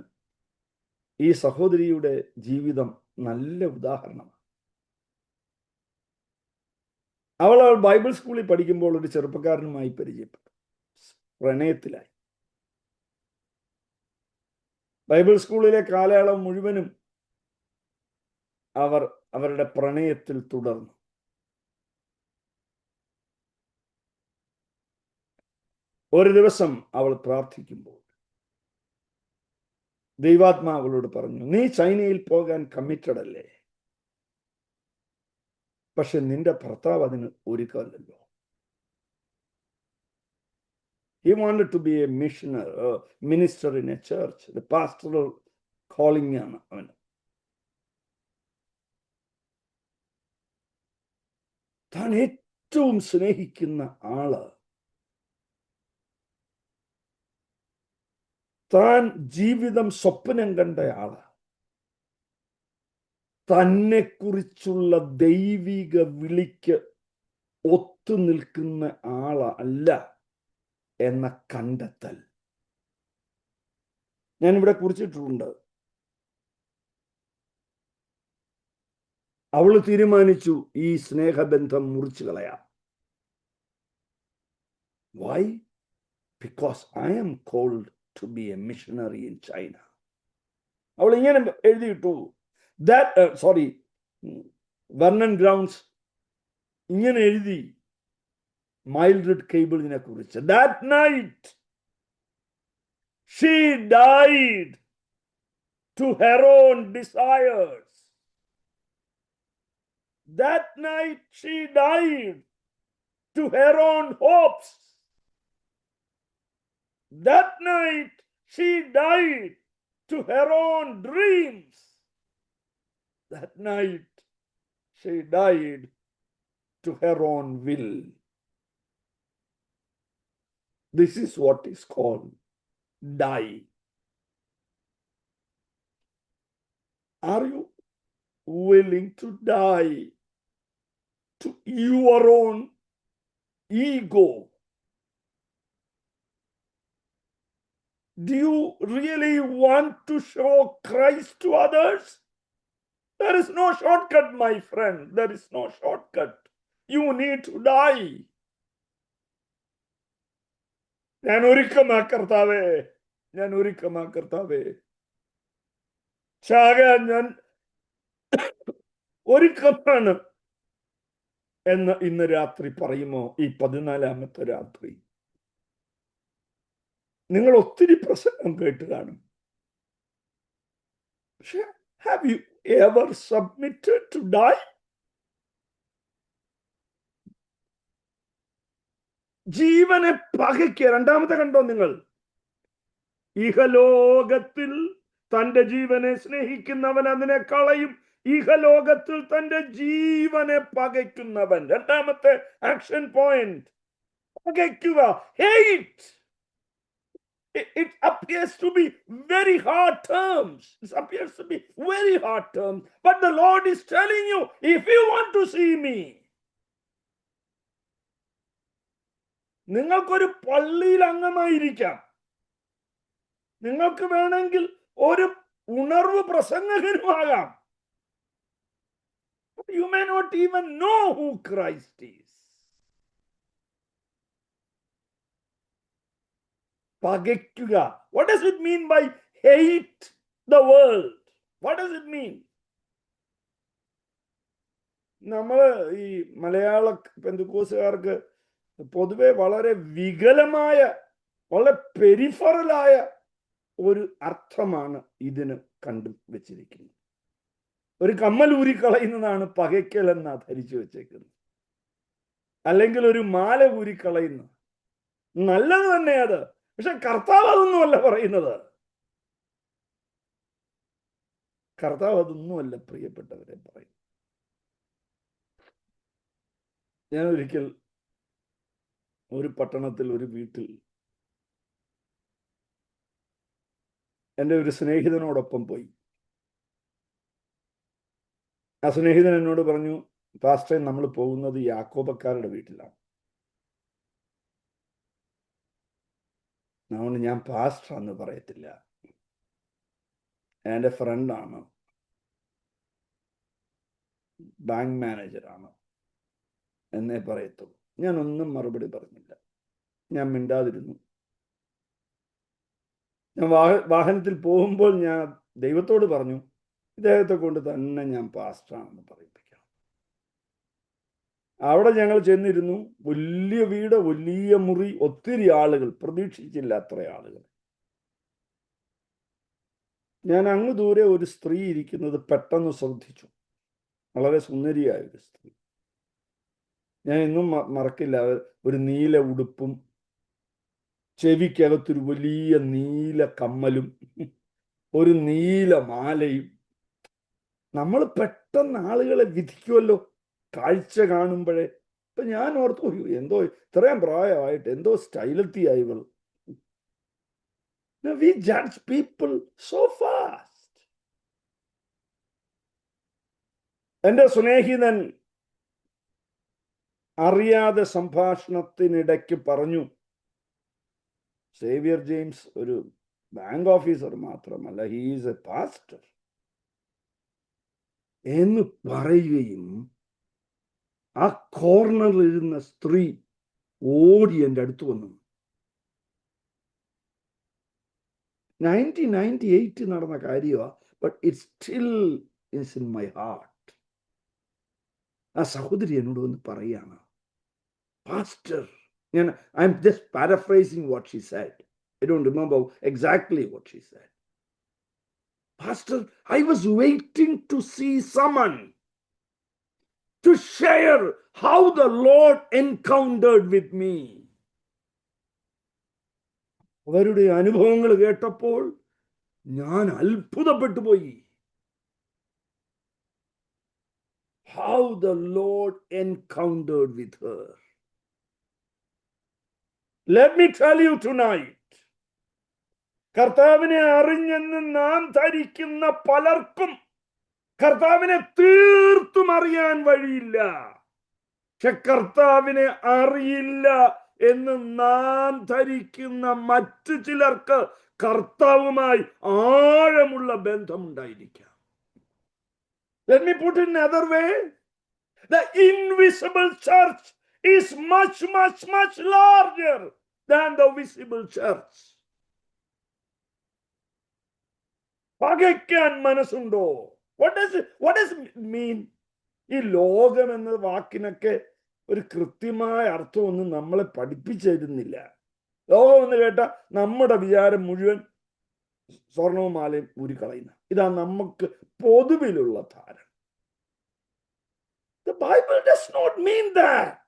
ഈ സഹോദരിയുടെ ജീവിതം നല്ല ഉദാഹരണമാണ്. അവൾ ബൈബിൾ സ്കൂളിൽ പഠിക്കുമ്പോൾ ഒരു ചെറുപ്പക്കാരനുമായി പരിചയപ്പെട്ടു, പ്രണയത്തിലായി. ബൈബിൾ സ്കൂളിലെ കാലയളവ് മുഴുവനും അവർ അവരുടെ പ്രണയത്തിൽ തുടർന്നു. ഒരു ദിവസം അവൾ പ്രാർത്ഥിക്കുമ്പോൾ ദൈവാത്മാവളോട് പറഞ്ഞു, നീ ചൈനയിൽ പോകാൻ കമ്മിറ്റഡ് അല്ലേ? പക്ഷെ നിന്റെ ഭർത്താവ് അതിന് ഒരുക്കമല്ലല്ലോ. He wanted to be a missionary, a minister in a church. The pastoral calling ആണ് അവന്. താൻ ഏറ്റവും സ്നേഹിക്കുന്ന ആള്, താൻ ജീവിതം സ്വപ്നം കണ്ട ആള്, തന്നെ കുറിച്ചുള്ള ദൈവിക വിളിക്ക് ഒത്തു നിൽക്കുന്ന ആളല്ല എന്ന കണ്ടെത്തൽ ഞാൻ ഇവിടെ കുറിച്ചിട്ടുണ്ട്. അവള് തീരുമാനിച്ചു ഈ സ്നേഹബന്ധം മുറിച്ചു കളയാം. Why? Because I am called to be a missionary in China. അവൾ ഇങ്ങനെ എഴുതിയിട്ടു. വെർണൻ ഗ്രൗണ്ട്സ് ഇങ്ങനെ എഴുതി മൈൽഡ്രിഡ് കേബിളിനെ കുറിച്ച്. That night she died to her own desires. That night she died to her own hopes. That night she died to her own dreams. That night she died to her own will. This is what is called die. Are you willing to die to your own ego? Do you really want to show Christ to others? There is no shortcut, my friend. There is no shortcut. You need to die. ഞാൻ ഒരുക്കമാ കർത്താവേ, ചാകാൻ ഞാൻ ഒരുക്കമാണ് എന്ന് ഇന്ന് രാത്രി പറയുമോ? ഈ 14ാമത്തെ രാത്രി നിങ്ങൾ ഒത്തിരി പ്രസംഗം കേട്ട് കാണും. പക്ഷെ have you ever submitted to die? ജീവനെ പകയ്ക്കുക. രണ്ടാമത്തെ കണ്ടോ നിങ്ങൾ? ഇഹലോകത്തിൽ തന്റെ ജീവനെ സ്നേഹിക്കുന്നവൻ അതിനെ കളയും, ഇഹലോകത്തിൽ തന്റെ ജീവനെ പകയ്ക്കുന്നവൻ. രണ്ടാമത്തെ ആക്ഷൻ പോയിന്റ്, പകയ്ക്കുക. hate. It appears to be very hard terms. It appears to be very hard terms. But the Lord is telling you, if you want to see me, നിങ്ങൾക്കൊരു പള്ളിയിൽ അംഗമായിരിക്കാം, നിങ്ങൾക്ക് വേണമെങ്കിൽ ഒരു ഉണർവ് പ്രസംഗകനുമാകാം. You may not even know who Christ is. പകയ്ക്കുക. What does it mean by hate the world? What does it mean? നമ്മള് ഈ മലയാള പെന്തക്കോസ്തുകാർക്ക് പൊതുവെ വളരെ വികലമായ, വളരെ പെരിഫറലായ ഒരു അർത്ഥമാണ് ഇതിന് കണ്ടു വെച്ചിരിക്കുന്നത്. ഒരു കമ്മൽ ഊരിക്കളയുന്നതാണ് പകയ്ക്കൽ എന്നാ ധരിച്ചു വെച്ചേക്കുന്നത്, അല്ലെങ്കിൽ ഒരു മാല ഊരിക്കളയുന്ന. നല്ലത് തന്നെ അത്, പക്ഷെ കർത്താവ് അതൊന്നുമല്ല പറയുന്നത്. കർത്താവ് അതൊന്നുമല്ല പ്രിയപ്പെട്ടവരെ പറയും. ഞാൻ ഒരിക്കൽ ഒരു പട്ടണത്തിൽ ഒരു വീട്ടിൽ എൻ്റെ ഒരു സ്നേഹിതനോടൊപ്പം പോയി. ആ സ്നേഹിതൻ എന്നോട് പറഞ്ഞു, പാസ്റ്റർ, നമ്മൾ പോകുന്നത് യാക്കോബക്കാരുടെ വീട്ടിലാണ്. അതുകൊണ്ട് ഞാൻ പാസ്റ്റർ എന്ന് പറയത്തില്ല, എൻ്റെ ഫ്രണ്ടാണ്, ബാങ്ക് മാനേജറാണ് എന്നേ പറയത്തുള്ളൂ. ഞാനൊന്നും മറുപടി പറഞ്ഞില്ല, ഞാൻ മിണ്ടാതിരുന്നു. ഞാൻ വാഹനത്തിൽ പോകുമ്പോൾ ഞാൻ ദൈവത്തോട് പറഞ്ഞു, ഇദ്ദേഹത്തെ കൊണ്ട് തന്നെ ഞാൻ പാസ്റ്ററാണെന്ന് പറയിപ്പിക്കണം. അവിടെ ഞങ്ങൾ ചെന്നിരുന്നു. വലിയ വീട്, വലിയ മുറി, ഒത്തിരി ആളുകൾ, പ്രതീക്ഷിച്ചില്ല അത്ര ആളുകൾ. ഞാൻ അങ്ങ് ദൂരെ ഒരു സ്ത്രീ ഇരിക്കുന്നത് പെട്ടെന്ന് ശ്രദ്ധിച്ചു. വളരെ സുന്ദരിയായ ഒരു സ്ത്രീ. ഞാൻ ഇന്നും മറക്കില്ല. ഒരു നീല ഉടുപ്പും ചെവിക്കകത്തൊരു വലിയ നീല കമ്മലും ഒരു നീല മാലയും. നമ്മൾ പെട്ടെന്ന് ആളുകളെ വിധിക്കുമല്ലോ കാഴ്ച കാണുമ്പോഴേ. ഇപ്പൊ ഞാൻ ഓർത്തു, എന്തോ ഇത്രയും പ്രായമായിട്ട് എന്തോ സ്റ്റൈലെത്തിയായി ഇവൾ. We judge people so fast. എൻ്റെ സ്നേഹിതൻ അറിയാതെ സംഭാഷണത്തിനിടയ്ക്ക് പറഞ്ഞു, സേവിയർ ജെയിംസ് ഒരു ബാങ്ക് ഓഫീസർ മാത്രമല്ല, ഹി ഈസ് എ പാസ്റ്റർ എന്ന് പറയുകയും ആ കോർണറിൽ ഇരുന്ന സ്ത്രീ ഓടി എൻ്റെ അടുത്ത് വന്നു. 1998 നടന്ന കാര്യമാണ്, but it still is in my heart. ആ സഹോദരി എന്നോട് വന്ന് പറയാണ്, pastor, I'm just paraphrasing what she said. I don't remember exactly what she said. Pastor, I was waiting to see someone to share how the Lord encountered with me. അവരുടെ അനുഭവങ്ങൾ കേട്ടപ്പോൾ ഞാൻ അത്ഭുതപ്പെട്ടു പോയി. How the Lord encountered with her. Let me tell you tonight, കർത്താവിനെ അറിഞ്ഞെന്ന് നാം ധരിക്കുന്ന പലർക്കും കർത്താവിനെ തീർത്തും അറിയാൻ വഴിയില്ല. പക്ഷെ കർത്താവിനെ അറിയില്ല എന്ന് നാം ധരിക്കുന്ന മറ്റു ചിലർക്ക് കർത്താവുമായി ആഴമുള്ള ബന്ധമുണ്ടായിരിക്കാം. Let me put it another way. The invisible church is much, much, much larger than the visible church. പകയ്ക്കാൻ മനസ്സുണ്ടോ? What does it mean? ഈ ലോകം എന്ന വാക്കിനൊക്കെ ഒരു കൃത്യമായ അർത്ഥമൊന്നും നമ്മളെ പഠിപ്പിച്ചിരുന്നില്ല. ലോകം എന്ന് കേട്ടാൽ നമ്മുടെ വിചാരം മുഴുവൻ സ്വർണവും മാലയും ഊരിക്കളയുന്ന ഇതാ നമുക്ക് പൊതുവിലുള്ള ധാരണ. The Bible does not mean that.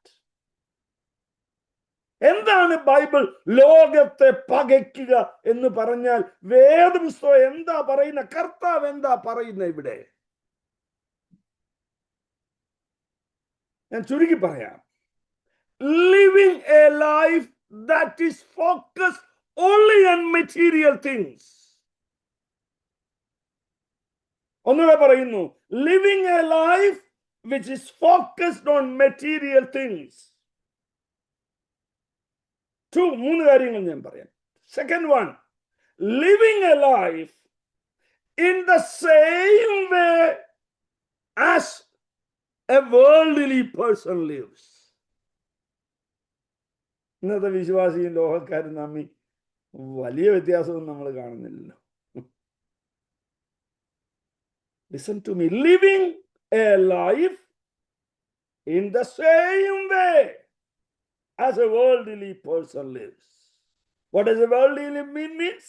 എന്താണ് ബൈബിൾ ലോകത്തെ പകയ്ക്കുക എന്ന് പറഞ്ഞാൽ? വേദപുസ്തകം എന്താ പറയുന്ന? കർത്താവ് എന്താ പറയുന്ന ഇവിടെ? ഞാൻ ചുരുക്കി പറയാം. Living A life that is focused only on material things. ഒന്നുകൂടെ പറയുന്നു, living A life which is focused on material things. മൂന്ന് കാര്യങ്ങൾ ഞാൻ പറയാം. Second one, living a life in the same way as a worldly person lives. ഇന്നത്തെ വിശ്വാസിയും ലോകക്കാരും തമ്മിൽ വലിയ വ്യത്യാസമൊന്നും നമ്മൾ കാണുന്നില്ലല്ലോ. Listen to me. Living a life in the same way as a worldly person lives. What does a worldly means?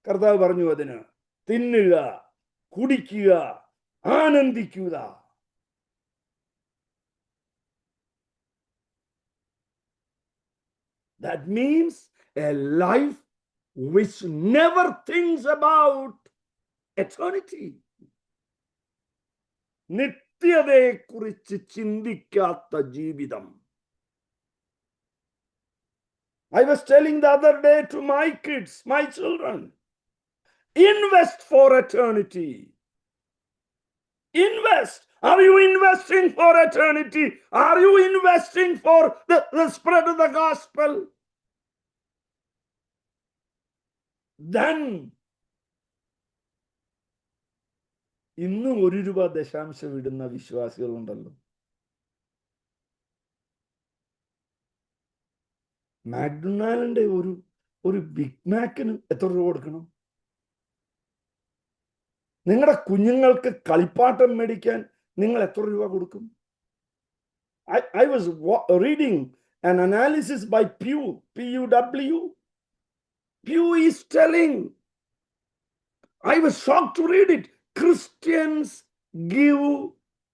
കർത്താവ് പറഞ്ഞു അതിന്, തിന്നുക, കുടിക്കുക, ആനന്ദിക്കുക. That means a life which never thinks about eternity. നിത്യതയെ കുറിച്ച് ചിന്തിക്കാത്ത ജീവിതം. I was telling the other day to my kids, my children, Invest for eternity. Invest. Are you investing for eternity? Are you investing for the spread of the gospel? Then ഇന്ന് 1 രൂപ ദശാംശം ഇടുന്ന വിശ്വാസികളുണ്ടല്ലോ. മാക്ഡൊണാൾഡിന്റെ ഒരു big മാക്കിന് എത്ര രൂപ കൊടുക്കണം? നിങ്ങളുടെ കുഞ്ഞുങ്ങൾക്ക് കളിപ്പാട്ടം മേടിക്കാൻ നിങ്ങൾ എത്ര രൂപ കൊടുക്കും? I was reading an analysis by Pew, P-U-W. Pew is telling, I was shocked to read it. Christians give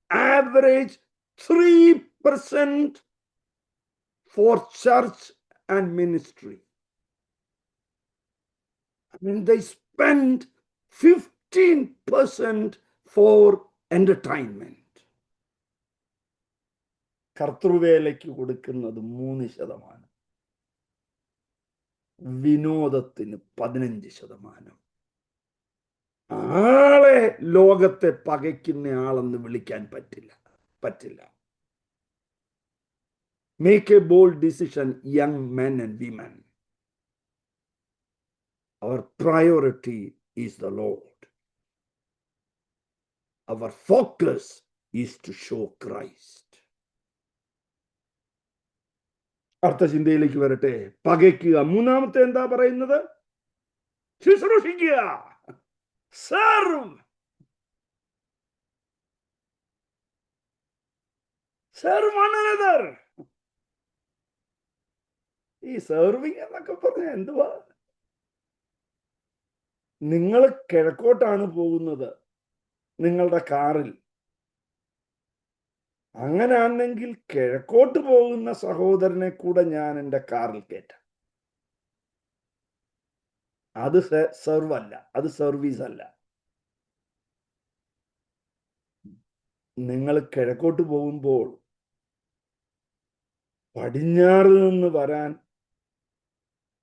average 3% for church and ministry. I mean, they spend 15% for entertainment. കർത്തൃവേലയ്ക്ക് കൊടുക്കുന്നത് 3%, വിനോദത്തിന് 15%. ആളെ ലോകത്തെ പകയ്ക്കുന്ന ആളെന്ന് വിളിക്കാൻ പറ്റില്ല. Make a bold decision, young men and women. Our priority is the Lord. Our focus is to show Christ. അർത്ഥചിന്തയിലേക്ക് വരട്ടെ. പകയ്ക്കുക. മൂന്നാമത്തെ എന്താ പറയുന്നത്? ശുശ്രൂഷിക്കുക. Serve. Serve one another. ഈ സെർവിങ് എന്നൊക്കെ പറഞ്ഞ എന്തുവാ? നിങ്ങൾ കിഴക്കോട്ടാണ് പോകുന്നത് നിങ്ങളുടെ കാറിൽ. അങ്ങനെയാണെങ്കിൽ കിഴക്കോട്ട് പോകുന്ന സഹോദരനെ കൂടെ ഞാൻ എൻ്റെ കാറിൽ കയറ്റാം. അത് സെർവ് അല്ല, അത് സർവീസ് അല്ല. നിങ്ങൾ കിഴക്കോട്ട് പോകുമ്പോൾ പടിഞ്ഞാറ് നിന്ന് വരാൻ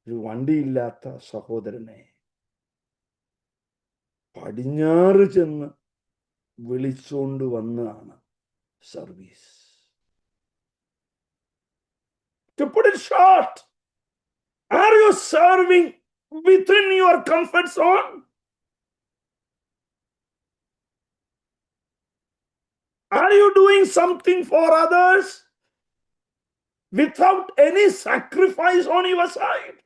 ഒരു വണ്ടിയില്ലാത്ത സഹോദരനെ പടിഞ്ഞാറ് ചെന്ന് വിളിച്ചോണ്ട് വന്നതാണ് service. To put it short, are you serving within your comfort zone? Are you doing something for others without any sacrifice on your side?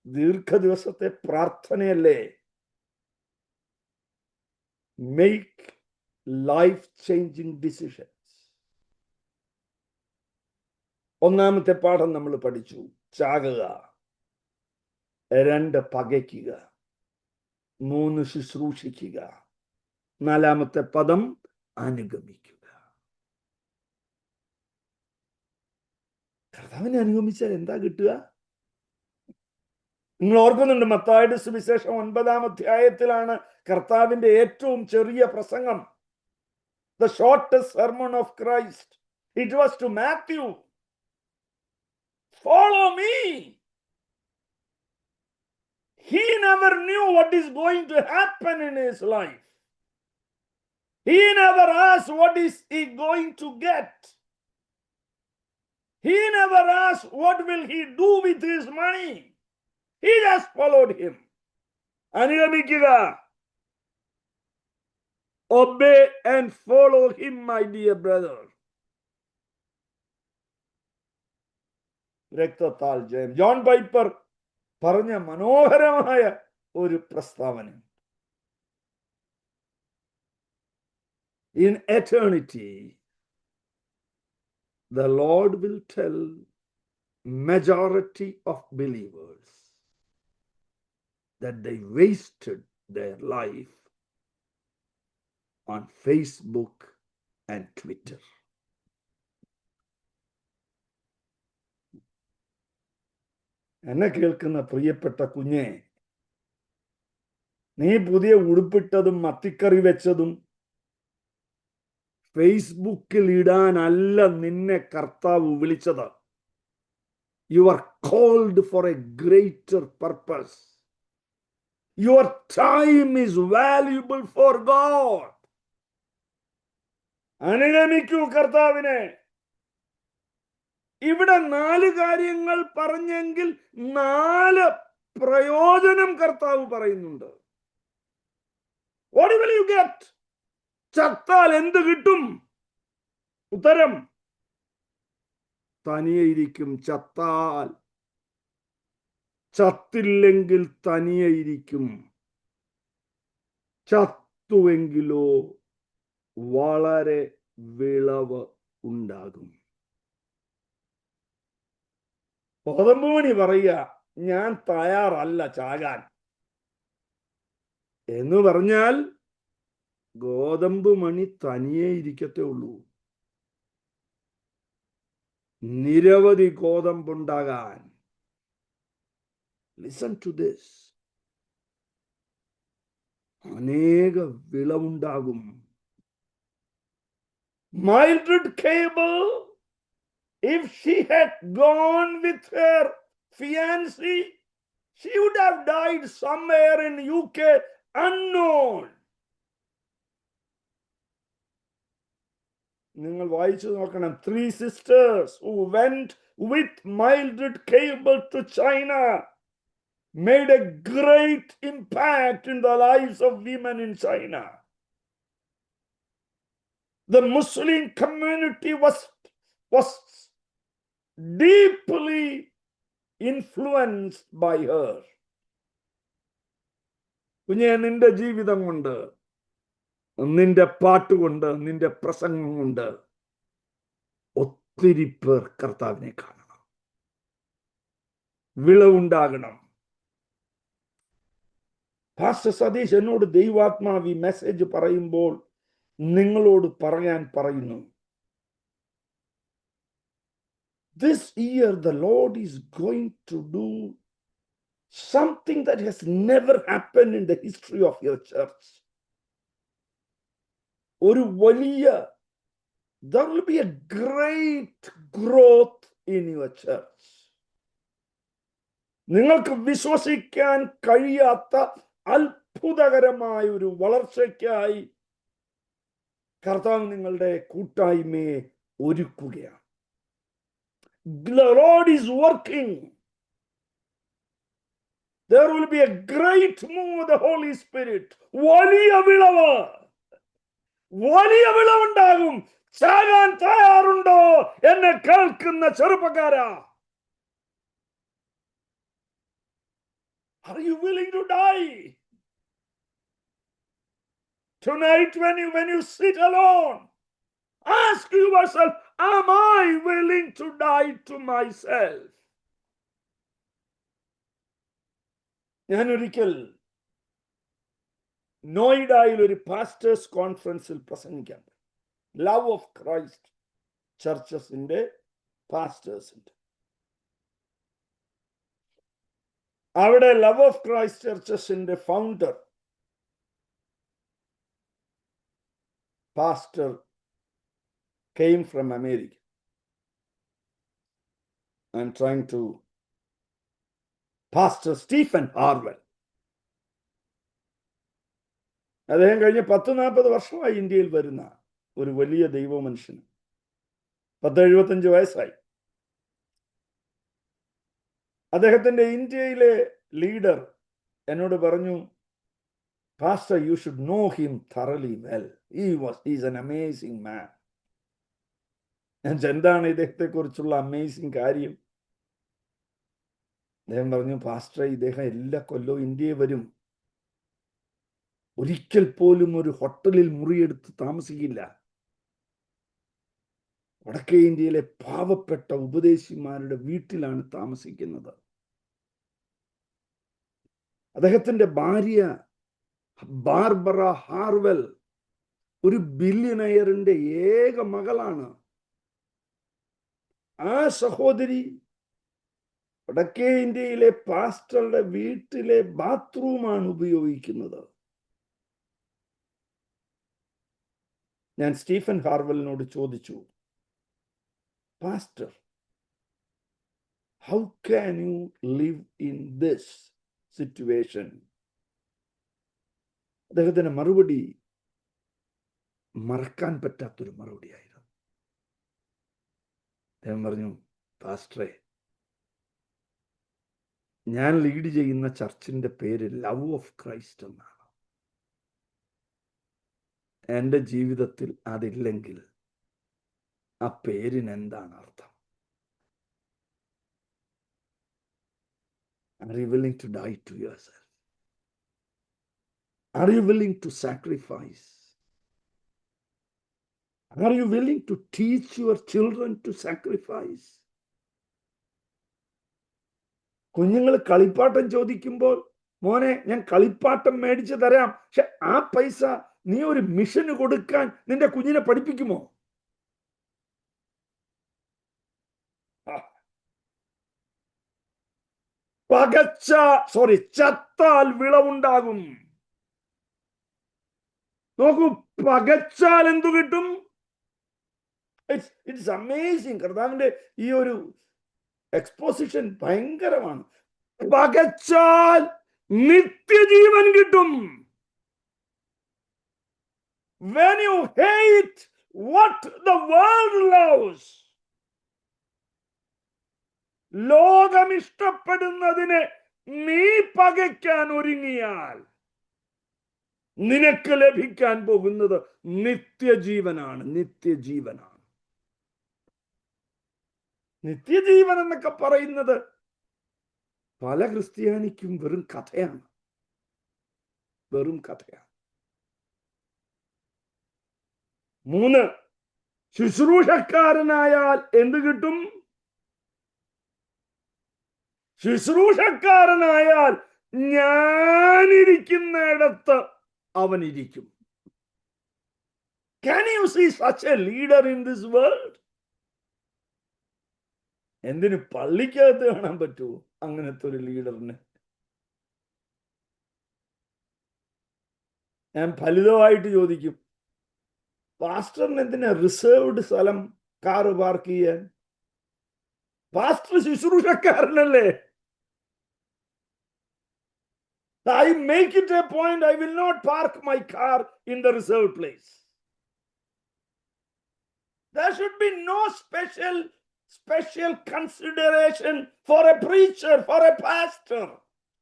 ദീർഘദിവസത്തെ പ്രാർത്ഥനയല്ലേ? Make life-changing decisions. ഒന്നാമത്തെ പാഠം നമ്മൾ പഠിച്ചു, ചാകുക. 2, പകയ്ക്കുക. 3, ശുശ്രൂഷിക്കുക. 4ാമത്തെ പദം, അനുഗമിക്കുക. കർത്താവിനെ അനുഗമിച്ചാൽ എന്താ കിട്ടുക? നിങ്ങൾ ഓർക്കുന്നുണ്ട്, മത്തായിയുടെ സുവിശേഷം 9ാം അധ്യായത്തിലാണ് കർത്താവിന്റെ ഏറ്റവും ചെറിയ പ്രസംഗം. The shortest sermon of Christ. It was to Matthew. Follow me. He never knew what is going to happen in his life. He never asked what is he going to get. He never asked what will he do with his money. He just followed him. അനുഗമിക്കുക. Obey and follow him, my dear brother. രക്തത്താൽ ജയം. John piper പറഞ്ഞ മനോഹരമായ ഒരു പ്രസ്താവന. In eternity, the Lord will tell majority of believers that they wasted their life on Facebook and Twitter. എന്നെ കേൾക്കുന്ന പ്രിയപ്പെട്ട കുഞ്ഞെ, നീ പുതിയ ഉടുപ്പിട്ടതും മത്തിക്കറി വെച്ചതും ഫേസ്ബുക്കിൽ ഇടാനല്ല നിന്നെ കർത്താവ് വിളിച്ചത്. You are called for a greater purpose. Your time is valuable for God. അനുഗമിക്കൂ കർത്താവിനെ. ഇവിടെ 4 കാര്യങ്ങൾ പറഞ്ഞെങ്കിൽ 4 പ്രയോജനം കർത്താവ് പറയുന്നുണ്ട്. What will you get? ചത്താൽ എന്ത് കിട്ടും? ഉത്തരം തനിയെ ഇരിക്കും. ചത്താൽ. ചത്തില്ലെങ്കിൽ തനിയെ ഇരിക്കും. ചത്തുവെങ്കിലോ വളരെ വിളവ് ഉണ്ടാകും. ഗോതമ്പുമണി പറയുക, ഞാൻ തയ്യാറല്ല ചാകാൻ എന്ന് പറഞ്ഞാൽ ഗോതമ്പ് മണി തനിയെ ഇരിക്കത്തേ ഉള്ളൂ. നിരവധി ഗോതമ്പുണ്ടാകാൻ. Listen to this. അനേക വിളവുണ്ടാകും. Mildred Cable, if she had gone with her fiancé, she would have died somewhere in UK unknown. നിങ്ങൾ വായിച്ചു നോക്കണം. 3 sisters who went with Mildred Cable to China made a great impact in the lives of women in China. The Muslim community was deeply influenced by her. കുഞ്ഞെ, നിന്റെ ജീവിതം കൊണ്ട്, നിന്റെ പാട്ടുകൊണ്ട്, നിന്റെ പ്രസംഗം കൊണ്ട് ഒത്തിരി പേർ കർത്താവിനെ കാണണം. വിളവുണ്ടാകണം. പാസ്റ്റർ സതീഷ് എന്നോട് ദൈവാത്മാവ് ഈ മെസ്സേജ് പറയുമ്പോൾ നിങ്ങളോട് പറയാൻ പറയുന്നു. This year the Lord is going to do something that has never happened in the history of your church. ഒരു വലിയ, there will be a great growth in your church. നിങ്ങൾക്ക് വിശ്വസിക്കാൻ കഴിയാത്ത അത്ഭുതകരമായ ഒരു വളർച്ചയ്ക്കായി കർത്താവ് നിങ്ങളുടെ കൂട്ടായ്മയെ ഒരുക്കുകയാണ്. The Lord is working. There will be a great move of the Holy Spirit. വലിയ വിളവുണ്ടാകും. ചാകാൻ തയ്യാറുണ്ടോ എന്നെ കേൾക്കുന്ന ചെറുപ്പക്കാരാ? Are you willing to die? Tonight, when you sit alone, ask yourself, am I willing to die to myself? ഞാൻ ഒരിക്കൽ നോയിഡയിൽ ഒരു pastors കോൺഫറൻസിൽ പ്രസംഗിക്കാൻ, ലവ് ഓഫ് ക്രൈസ്റ്റ് ചർച്ചസിന്റെ പാസ്റ്റേഴ്സിന്റെ. അവിടെ ലവ് ഓഫ് ക്രൈസ്റ്റ് ചർച്ചസിന്റെ ഫൗണ്ടർ pastor came from America. I'm trying to Pastor Stephen Harwell. അദ്ദേഹം കഴിഞ്ഞ 10-40 വർഷമായി ഇന്ത്യയിൽ വരുന്ന ഒരു വലിയ ദൈവമനുഷ്യൻ. 10-75 വയസ്സായി. അദ്ദേഹത്തിന്റെ ഇന്ത്യയിലെ ലീഡർ എന്നോട് പറഞ്ഞു, Pastor, you should know him thoroughly well. He's an amazing man. എന്താണ് ഇദ്ദേഹത്തെ കുറിച്ചുള്ള അമേസിംഗ് കാര്യം? അദ്ദേഹം പറഞ്ഞു, പാസ്റ്റർ, ഇദ്ദേഹം എല്ലാ കൊല്ലവും ഇന്ത്യയിൽ വരും. ഒരിക്കൽ പോലും ഒരു ഹോട്ടലിൽ മുറിയെടുത്ത് താമസിക്കില്ല. വടക്കേ ഇന്ത്യയിലെ പാവപ്പെട്ട ഉപദേശിമാരുടെ വീട്ടിലാണ് താമസിക്കുന്നത്. അദ്ദേഹത്തിന്റെ ഭാര്യ ബാർബറ ഹാർവെൽ ഒരു ബില്യണയറിന്റെ ഏക മകളാണ്. ആ സഹോദരി വടക്കേ ഇന്ത്യയിലെ പാസ്റ്ററുടെ വീട്ടിലെ ബാത്റൂമാണ് ഉപയോഗിക്കുന്നത്. ഞാൻ സ്റ്റീഫൻ ഹാർവെലിനോട് ചോദിച്ചു, pastor, How can you live in this situation? അദ്ദേഹത്തിന് മറുപടി മറക്കാൻ പറ്റാത്തൊരു മറുപടിയായിരുന്നു. അദ്ദേഹം പറഞ്ഞു, പാസ്റ്ററെ, ഞാൻ ലീഡ് ചെയ്യുന്ന ചർച്ചിന്റെ പേര് ലവ് ഓഫ് ക്രൈസ്റ്റ് എന്നാണ്. എൻ്റെ ജീവിതത്തിൽ അതില്ലെങ്കിൽ ആ പേരിന് എന്താണ് അർത്ഥം? Are you willing to die to yourself? Are you willing to sacrifice? Are you willing to teach your children to sacrifice? കുഞ്ഞുങ്ങൾ കളിപ്പാട്ടം ചോദിക്കുമ്പോൾ, മോനെ ഞാൻ കളിപ്പാട്ടം മേടിച്ചു തരാം, പക്ഷെ ആ പൈസ നീ ഒരു മിഷന് കൊടുക്കാൻ നിന്റെ കുഞ്ഞിനെ പഠിപ്പിക്കുമോ? ചത്താൽ വിളവുണ്ടാകും. നോക്കൂ, പകച്ചാൽ എന്തു കിട്ടും? It's amazing. കർത്താവിന്റെ ഈ ഒരു എക്സ്പോസിഷൻ ഭയങ്കരമാണ്. പകച്ചാൽ നിത്യജീവൻ കിട്ടും. When you hate what the world loves, ലോകം ഇഷ്ടപ്പെടുന്നതിനെ നീ പകയ്ക്കാൻ ഒരുങ്ങിയാൽ നിനക്ക് ലഭിക്കാൻ പോകുന്നത് നിത്യജീവനാണ്. നിത്യജീവനാണ്. നിത്യജീവൻ എന്നൊക്കെ പറയുന്നത് പല ക്രിസ്ത്യാനിക്കും വെറും കഥയാണ്. വെറും കഥയാണ്. 3, ശുശ്രൂഷക്കാരനായാൽ എന്ത് കിട്ടും? ശുശ്രൂഷക്കാരനായാൽ ഞാനിരിക്കുന്നിടത്ത് അവനിരിക്കും. Can you see such a leader in this world? എന്തിന് പള്ളിക്കകത്ത് കാണാൻ പറ്റുമോ അങ്ങനത്തെ ഒരു ലീഡറിന്? ഞാൻ ഫലിതമായിട്ട് ചോദിക്കും, പാസ്റ്ററിന് എന്തിനാ റിസർവ്ഡ് സ്ഥലം കാറ് പാർക്ക് ചെയ്യാൻ? Pastor ശുശ്രൂഷക്കാരനല്ലേ? I make it a point, I will not park my car in the reserved place. There should be no special consideration for a preacher, for a pastor.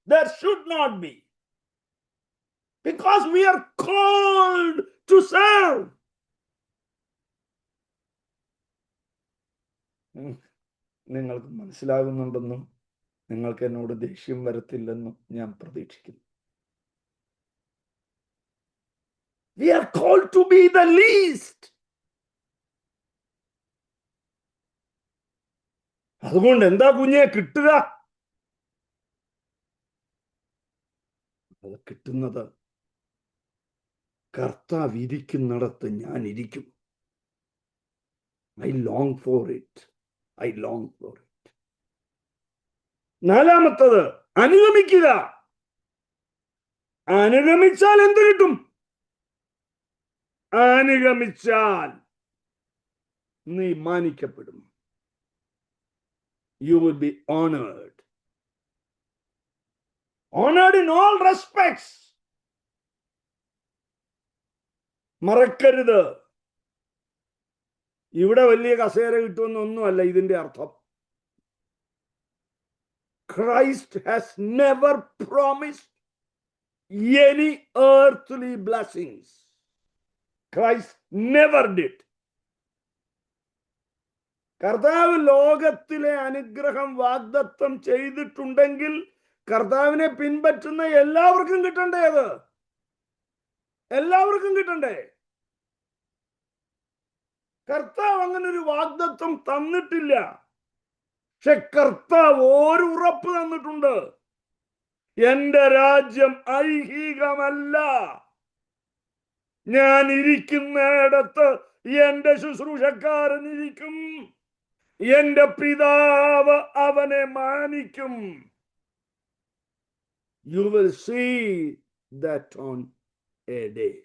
There should not be. Because we are called to serve. നിങ്ങൾക്ക് മനസ്സിലാകുന്നുണ്ടെന്നും നിങ്ങൾക്ക് എന്നോട് ദേഷ്യം വരത്തില്ലെന്നും ഞാൻ പ്രതീക്ഷിക്കുന്നു. We are called to be the least. അതുകൊണ്ട് എന്താ കുഞ്ഞെ കിട്ടുക? അത് കിട്ടുന്നത് കർത്താവ് ഇരിക്കുന്നിടത്ത് ഞാൻ ഇരിക്കും. I long for it. I long for it. 4, അനുഗമിക്കുക. അനുഗമിച്ചാൽ എന്ത് കിട്ടും? അനുഗമിച്ചാൽ നീ മാനിക്കപ്പെടും. You will be honored. Honored in all respects. മറക്കരുത്, ഇവിടെ വലിയ കസേര കിട്ടുമെന്നൊന്നുമല്ല ഇതിന്റെ അർത്ഥം. Christ has never promised any earthly blessings. Christ never did. കർത്താവ് ലോകത്തിലെ അനുഗ്രഹം വാഗ്ദത്തം ചെയ്തിട്ടുണ്ടെങ്കിൽ കർത്താവിനെ പിൻപറ്റുന്ന എല്ലാവർക്കും കിട്ടണ്ടേ? അത് എല്ലാവർക്കും കിട്ടണ്ടേ? കർത്താവ് അങ്ങനെ ഒരു വാഗ്ദത്തം തന്നിട്ടില്ല. പക്ഷെ കർത്താവ് ഒരു ഉറപ്പ് തന്നിട്ടുണ്ട്. എന്റെ രാജ്യം ഐഹികമല്ല. ഞാൻ ഇരിക്കുന്നിടത്ത് എന്റെ ശുശ്രൂഷക്കാരൻ ഇരിക്കും. എന്റെ പിതാവ് അവനെ മാനിക്കും. You will see that on a day.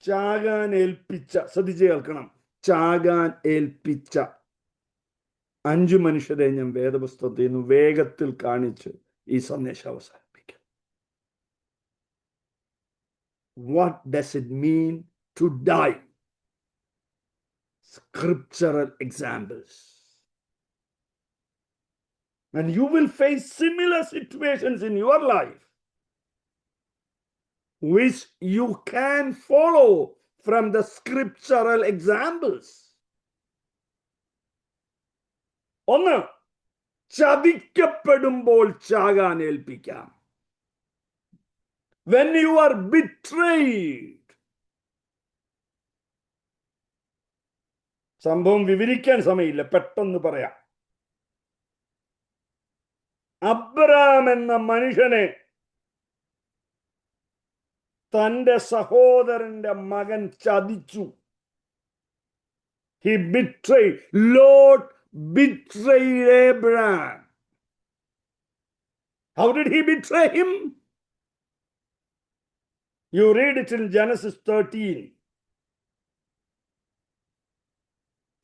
ചാകാൻ ഏൽപ്പിച്ച, ശ്രദ്ധിച്ച് കേൾക്കണം, ചാകാൻ ഏൽപ്പിച്ച 5 മനുഷ്യരെ ഞാൻ വേദപുസ്തകത്തിൽ നിന്ന് വേഗത്തിൽ കാണിച്ച് ഈ സന്ദേശം അവസാനിപ്പിക്കാം. What does it mean to die? Scriptural examples. And you will face similar situations in your life which you can follow from the scriptural examples. ഒന്ന്, ചതിക്കപ്പെടുമ്പോൾ ചാകാൻ ഏൽപ്പിക്കാം. When you are betrayed. സംഭവം വിവരിക്കാൻ സമയമില്ല, പെട്ടെന്ന് പറയാം. അബ്രാം എന്ന മനുഷ്യനെ തന്റെ സഹോദരന്റെ മകൻ ചതിച്ചു. He betrayed. Lot betrayed Abraham. How did he betray him? You read it in Genesis 13.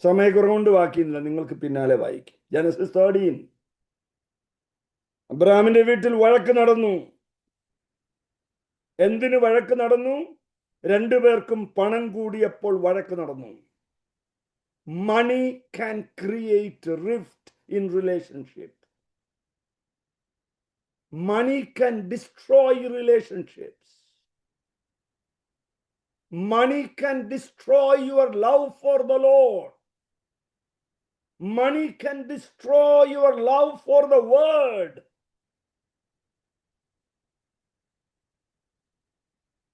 സമയക്കുറവുകൊണ്ട് വാക്കിയില്ല, നിങ്ങൾക്ക് പിന്നാലെ വായിക്കും. Genesis 13. അബ്രാമിന്റെ വീട്ടിൽ വഴക്ക് നടന്നു. എന്തിന് വഴക്ക് നടന്നു? 2 പേർക്കും പണം കൂടിയപ്പോൾ വഴക്ക് നടന്നു. Money can create a rift in relationship. Money can destroy relationships. Money can destroy your love for the Lord. Money can destroy your love for the word.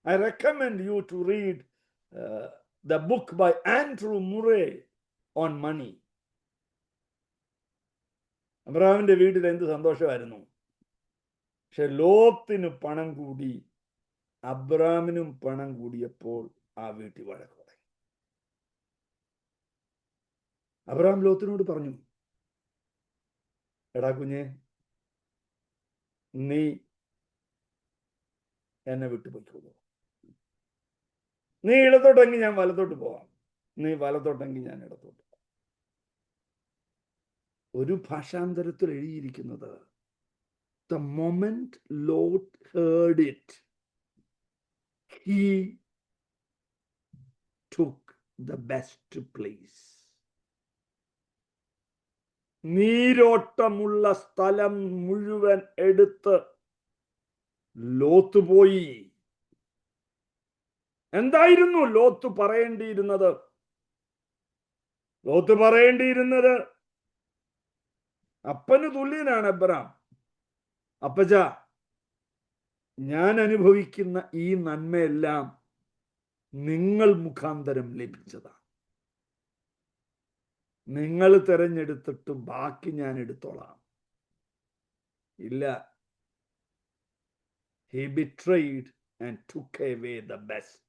I recommend you to read the book by Andrew Murray on money. അബ്രാമിന്റെ വീട്ടിൽ എന്ത് സന്തോഷമായിരുന്നു. പക്ഷെ ലോത്തിന് പണം കൂടി, അബ്രാമിനും പണം കൂടിയപ്പോൾ ആ വീട്ടിൽ വഴക്ക് തുടങ്ങി. അബ്രാം ലോത്തിനോട് പറഞ്ഞു, എടാ കുഞ്ഞെ, നീ എന്നെ വിട്ടുപോയിക്കോളൂ. നീ ഇടത്തോട്ടെങ്കിൽ ഞാൻ വലത്തോട്ട് പോവാം, നീ വലത്തോട്ടെങ്കിൽ ഞാൻ ഇടത്തോട്ട്. ഒരു ഭാഷാന്തരത്തിൽ എഴുതിയിരിക്കുന്നത്, the moment Lot heard it, he took the best place. നീരോട്ടമുള്ള സ്ഥലം മുഴുവൻ എടുത്ത് ലോത്ത് പോയി. എന്തായിരുന്നു ലോത്ത് പറയേണ്ടിയിരുന്നത്? ലോത്ത് പറയേണ്ടിയിരുന്നത്, അപ്പന് തുല്യനാണ് അബ്രാം. അപ്പച്ച, ഞാൻ അനുഭവിക്കുന്ന ഈ നന്മയെല്ലാം നിങ്ങൾ മുഖാന്തരം ലഭിച്ചതാണ്. നിങ്ങൾ തെരഞ്ഞെടുത്തിട്ട് ബാക്കി ഞാൻ എടുത്തോളാം. ഇല്ല, he betrayed and took away the best.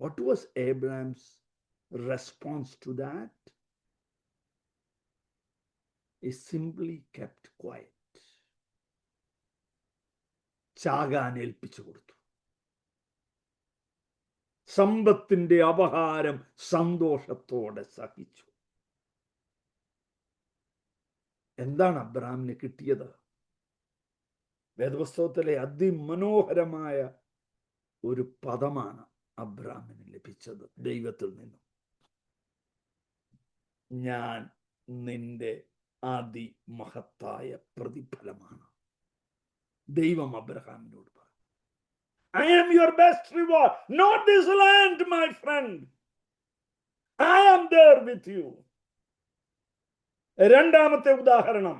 What was Abraham's response to that? He simply kept quiet. ചാകാൻ ഏൽപ്പിച്ചു കൊടുത്തു. സമ്പത്തിന്റെ അപഹാരം സന്തോഷത്തോടെ സഹിച്ചു. എന്താണ് അബ്രാമിന് കിട്ടിയത്? വേദപുസ്തകത്തിലെ അതിമനോഹരമായ ഒരു പദമാണ് അബ്രാമിന് ലഭിച്ചത് ദൈവത്തിൽ നിന്നും. ഞാൻ നിന്റെ അതിമഹത്തായ പ്രതിഫലമാണ്. ദൈവം അബ്രഹാമിനോട് പറഞ്ഞു, I am your best reward. Not this land, my friend. I am there with you. രണ്ടാമത്തെ ഉദാഹരണം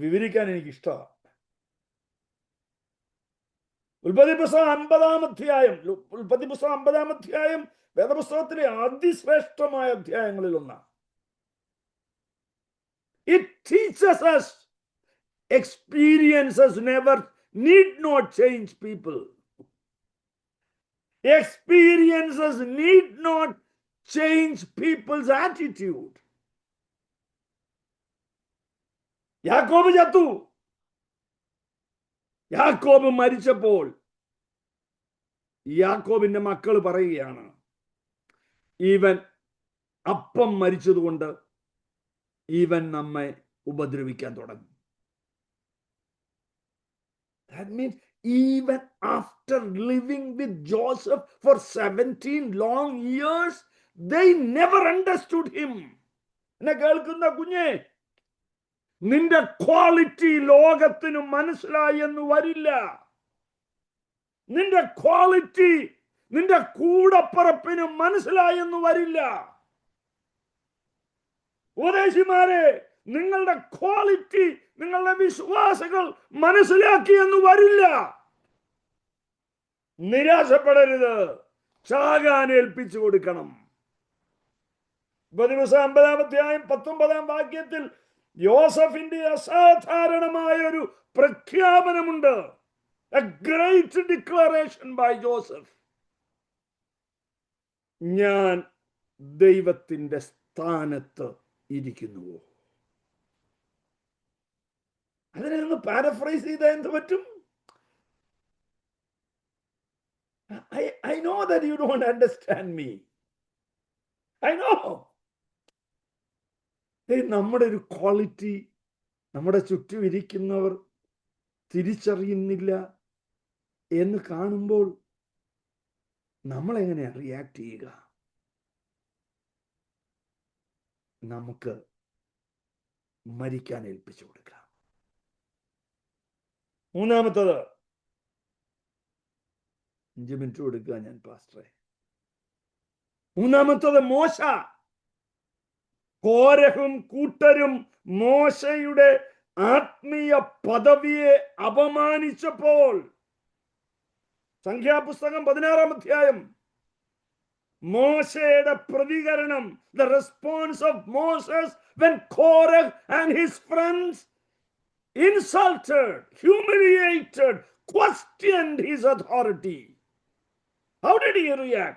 വിവരിക്കാൻ എനിക്ക് ഇഷ്ടമാണ്. ഉൽപ്പത്തി പുസ്തകം 50-ാം അധ്യായം വേദപുസ്തകത്തിലെ അതിശ്രേഷ്ഠമായ അധ്യായങ്ങളിൽ ഒന്നാണ്. It teaches us experiences need not change people. Experiences need not change people's attitude. യാക്കോബ് ചത്തു, യാക്കോബ് മരിച്ചപ്പോൾ യാക്കോബിന്റെ മക്കൾ പറയുകയാണ്, ഇവൻ അപ്പം മരിച്ചതുകൊണ്ട് ഇവൻ നമ്മെ ഉപദ്രവിക്കാൻ തുടങ്ങി. That means even after living with Joseph for 17 long years, they never understood him. എന്നെ കേൾക്കുന്ന കുഞ്ഞെ, നിന്റെ ക്വാളിറ്റി ലോകത്തിന് മനസ്സിലായി എന്ന് വരില്ല. നിന്റെ ക്വാളിറ്റി നിന്റെ കൂടപ്പറപ്പിന് മനസ്സിലായി എന്ന് വരില്ല. ഉപദേശിമാരെ, നിങ്ങളുടെ ക്വാളിറ്റി നിങ്ങളുടെ വിശ്വാസികൾ മനസ്സിലാക്കി എന്ന് വരില്ല. നിരാശപ്പെടരുത്, ചാകാൻ ഏൽപ്പിച്ചു കൊടുക്കണം. ദിവസം 50-ാം അധ്യായം 19-ാം വാക്യത്തിൽ യോസഫിന്റെ അസാധാരണമായ ഒരു പ്രഖ്യാപനമുണ്ട്. A great declaration by Joseph. ഞാൻ ദൈവത്തിന്റെ സ്ഥാനത്ത് ഇരിക്കുന്നുവോ? അതിനെ ഒന്ന് പാരഫ്രൈസ് ചെയ്താൽ എന്ത് പറ്റും? I know that you don't understand me. I know. നമ്മുടെ ഒരു ക്വാളിറ്റി നമ്മുടെ ചുറ്റും ഇരിക്കുന്നവർ തിരിച്ചറിയുന്നില്ല എന്ന് കാണുമ്പോൾ നമ്മൾ എങ്ങനെയാണ് റിയാക്ട് ചെയ്യുക? നമുക്ക് മരിക്കാൻ ഏൽപ്പിച്ചു കൊടുക്കാം. മൂന്നാമത്തത്, 5 മിനിറ്റ് കൊടുക്കുക ഞാൻ പാസ്റ്ററെ. മൂന്നാമത്തത്, മോശ. കോരഹും കൂട്ടരും മോശയുടെ ആത്മീയ പദവിയെ അപമാനിച്ചപ്പോൾ, സംഖ്യാപുസ്തകം 16-ാം അധ്യായം, മോശയുടെ പ്രതികരണം, the response of Moses when Korah and his friends insulted, humiliated, questioned his authority. How did he react?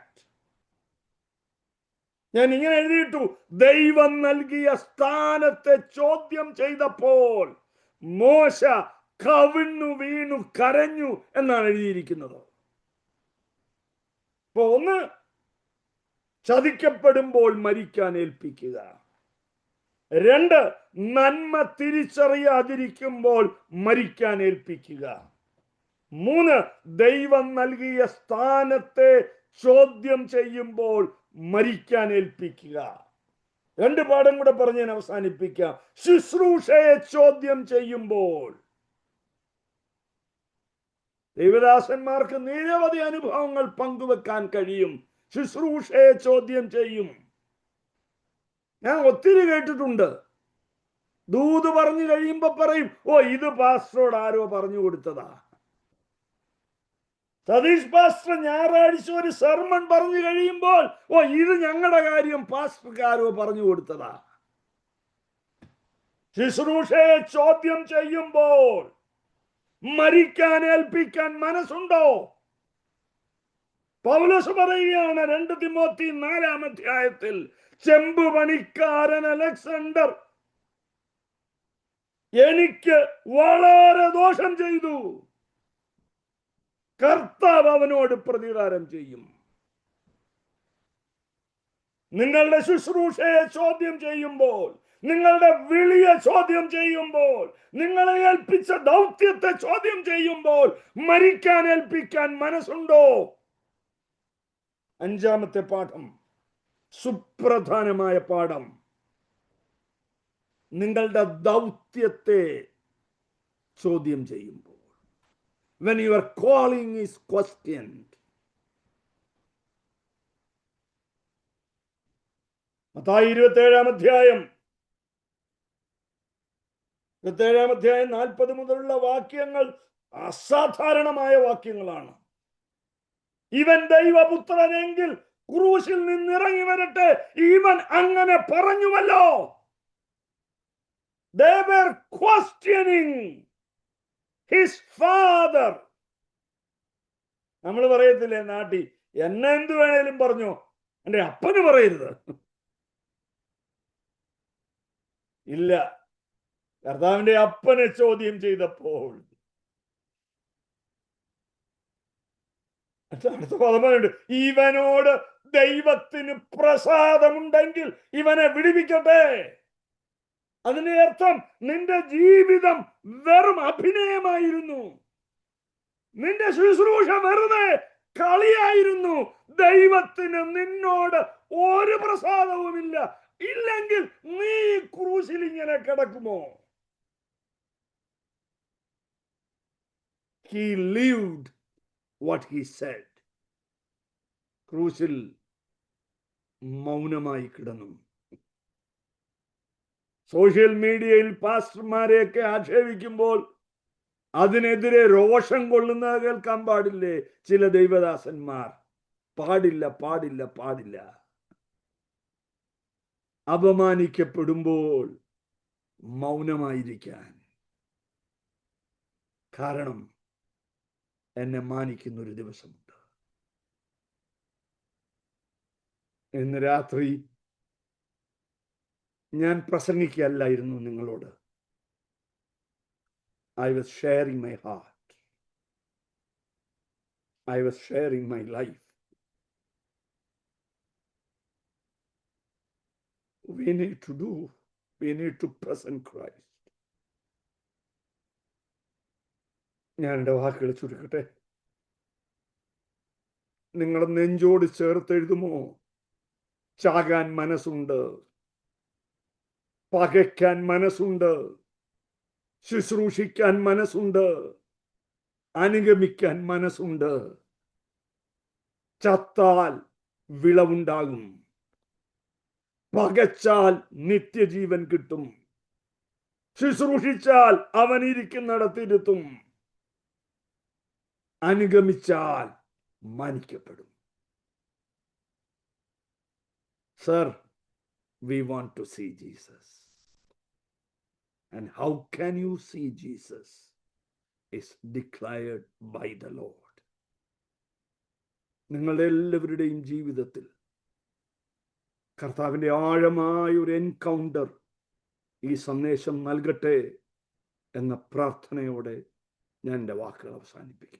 ഞാൻ ഇങ്ങനെ എഴുതിയിട്ടു, ദൈവം നൽകിയ സ്ഥാനത്തെ ചോദ്യം ചെയ്തപ്പോൾ മോശ കവിണ്ണു വീണു കരഞ്ഞു എന്നാണ് എഴുതിയിരിക്കുന്നത്. അപ്പൊ ഒന്ന്, ചതിക്കപ്പെടുമ്പോൾ മരിക്കാൻ ഏൽപ്പിക്കുക. 2, നന്മ തിരിച്ചറിയാതിരിക്കുമ്പോൾ മരിക്കാൻ ഏൽപ്പിക്കുക. 3, ദൈവം നൽകിയ സ്ഥാനത്തെ ചോദ്യം ചെയ്യുമ്പോൾ മരിക്കാൻ ഏൽപ്പിക്കുക. 2 പാഠം കൂടെ പറഞ്ഞ് ഞാൻ അവസാനിപ്പിക്കാം. ശുശ്രൂഷയെ ചോദ്യം ചെയ്യുമ്പോൾ, ദൈവദാസന്മാർക്ക് നിരവധി അനുഭവങ്ങൾ പങ്കുവെക്കാൻ കഴിയും. ശുശ്രൂഷയെ ചോദ്യം ചെയ്യും. ഞാൻ ഒത്തിരി കേട്ടിട്ടുണ്ട്. ദൂത് പറഞ്ഞു കഴിയുമ്പോ പറയും, ഓ ഇത് പാസ്റ്ററോട് ആരോ പറഞ്ഞു കൊടുത്തതാ. സതീഷ് പാസ്റ്റർ ഞായറാഴ്ച ഒരു സെർമൺ പറഞ്ഞു കഴിയുമ്പോൾ, ഓ ഇത് ഞങ്ങളുടെ കാര്യം പാസ്റ്റർക്ക് ആരോ പറഞ്ഞു കൊടുത്തതാ. ശുശ്രൂഷയെ ചോദ്യം ചെയ്യുമ്പോൾ മരിക്കാൻ ഏൽപ്പിക്കാൻ മനസ്സുണ്ടോ? പൗലോസ് പറയുകയാണ് 2 തിമോത്തി 4-ാം അധ്യായത്തിൽ, ചെമ്പു പണിക്കാരൻ അലക്സാണ്ടർ എനിക്ക് വളരെ ദോഷം ചെയ്തു, കർത്താവ് അവനോട് പ്രതികാരം ചെയ്യും. നിങ്ങളുടെ ശുശ്രൂഷയെ ചോദ്യം ചെയ്യുമ്പോൾ, നിങ്ങളുടെ വിളിയെ ചോദ്യം ചെയ്യുമ്പോൾ, നിങ്ങളെ ഏൽപ്പിച്ച ദൗത്യത്തെ ചോദ്യം ചെയ്യുമ്പോൾ മരിക്കാൻ ഏൽപ്പിക്കാൻ മനസ്സുണ്ടോ? 5-ാമത്തെ പാഠം, സുപ്രധാനമായ പാഠം, നിങ്ങളുടെ ദൗത്യത്തെ ചോദ്യം ചെയ്യുമ്പോൾ, when your calling is questioned. Mathai 27-ാം അധ്യായം 40 മുതലുള്ള വാക്യങ്ങൾ അസാധാരണമായ വാക്യങ്ങളാണ്. ഇവൻ ദൈവപുത്രനെങ്കിൽ ക്രൂശിൽ നിന്നിറങ്ങി വരട്ടെ, ഇവൻ അങ്ങനെ പറഞ്ഞുവല്ലോ. They were questioning his father. നമ്മൾ പറയത്തില്ലേ നാട്ടിൽ, എന്നെ എന്ത് വേണേലും പറഞ്ഞോ, എന്റെ അപ്പന് പറയരുത്. ഇല്ല, കർത്താവിന്റെ അപ്പനെ ചോദ്യം ചെയ്തപ്പോൾ അടുത്ത പദമുണ്ട്, ഇവനോട് ദൈവത്തിന് പ്രസാദമുണ്ടെങ്കിൽ ഇവനെ വിടുവിക്കട്ടെ. അതിന്റെ അർത്ഥം നിന്റെ ജീവിതം വെറും അഭിനയമായിരുന്നു, നിന്റെ ശുശ്രൂഷ വെറുതെ കളിയായിരുന്നു. ദൈവത്തിന് നിന്നോട് ഒരു പ്രസാദവുമില്ല. ഇല്ലെങ്കിൽ നീ ക്രൂശിൽ ഇങ്ങനെ കിടക്കുമോ? He lived what he said. ക്രൂശിൽ മൗനമായി കിടന്നു. സോഷ്യൽ മീഡിയയിൽ പാസ്റ്റർമാരെയൊക്കെ ആക്ഷേപിക്കുമ്പോൾ അതിനെതിരെ രോഷം കൊള്ളുന്നത് കേൾക്കാൻ പാടില്ലേ ചില ദൈവദാസന്മാർ? പാടില്ല, പാടില്ല, പാടില്ല. അപമാനിക്കപ്പെടുമ്പോൾ മൗനമായിരിക്കാൻ. കാരണം എന്നെ മാനിക്കുന്ന ഒരു ദിവസമുണ്ട്. ഇന്ന് രാത്രി ഞാൻ പ്രസംഗിക്കല്ലായിരുന്നു നിങ്ങളോട്. I was sharing my heart. I was sharing my life. We need to present Christ. ഞാൻ എൻ്റെ വാക്കുകൾ ചുരുക്കട്ടെ. നിങ്ങളുടെ നെഞ്ചോട് ചേർത്തെഴുതുമോ? ചാകാൻ മനസ്സുണ്ട്, പകയ്ക്കാൻ മനസ്സുണ്ട്, ശുശ്രൂഷിക്കാൻ മനസ്സുണ്ട്, അനുഗമിക്കാൻ മനസ്സുണ്ട്. ചത്താൽ വിളവുണ്ടാകും, പകച്ചാൽ നിത്യജീവൻ കിട്ടും, ശുശ്രൂഷിച്ചാൽ അവൻ ഇരിക്കുന്നിടത്തിരുത്തും, അനുഗമിച്ചാൽ മാനിക്കപ്പെടും. Sir, we want to see Jesus. And how can you see Jesus? Is declared by the Lord. നിങ്ങളുടെ എല്ലാവരുടെയും ജീവിതത്തിൽ കർത്താവിൻ്റെ ആഴമായ ഒരു എൻകൗണ്ടർ ഈ സന്ദേശം നൽകട്ടെ എന്ന പ്രാർത്ഥനയോടെ ഞാൻ എൻ്റെ വാക്കുകൾ അവസാനിപ്പിക്കുന്നു.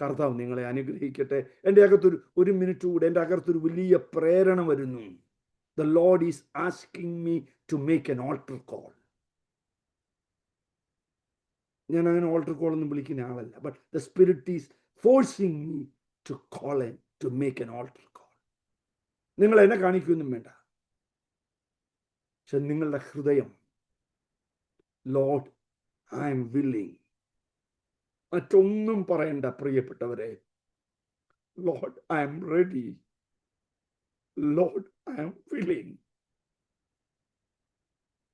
കർത്താവ് നിങ്ങളെ അനുഗ്രഹിക്കട്ടെ. എൻ്റെ അകത്തൊരു മിനിറ്റ് കൂടെ എൻ്റെ അകത്തൊരു വലിയ പ്രേരണ വരുന്നു. The Lord is asking me to make an altar call. ഞാൻ അങ്ങനെ altar call ഒന്നും വിളിക്കുന്ന ആളല്ല. But the Spirit is forcing me to call and to make an altar call. നിങ്ങൾ എന്നെ കാണിക്കൊന്നും വേണ്ട. പക്ഷെ നിങ്ങളുടെ ഹൃദയം, Lord, I am willing. മറ്റൊന്നും പറയണ്ട പ്രിയപ്പെട്ടവരെ. Lord, I am ready. Lord, I am willing.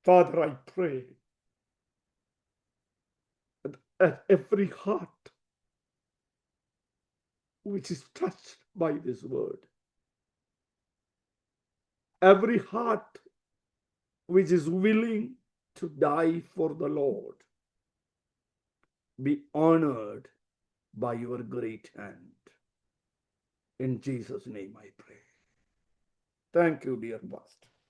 Father, I pray that at every heart which is touched by this word, every heart which is willing to die for the Lord, be honored by your great hand. In Jesus' name I pray. Thank you, dear Pastor.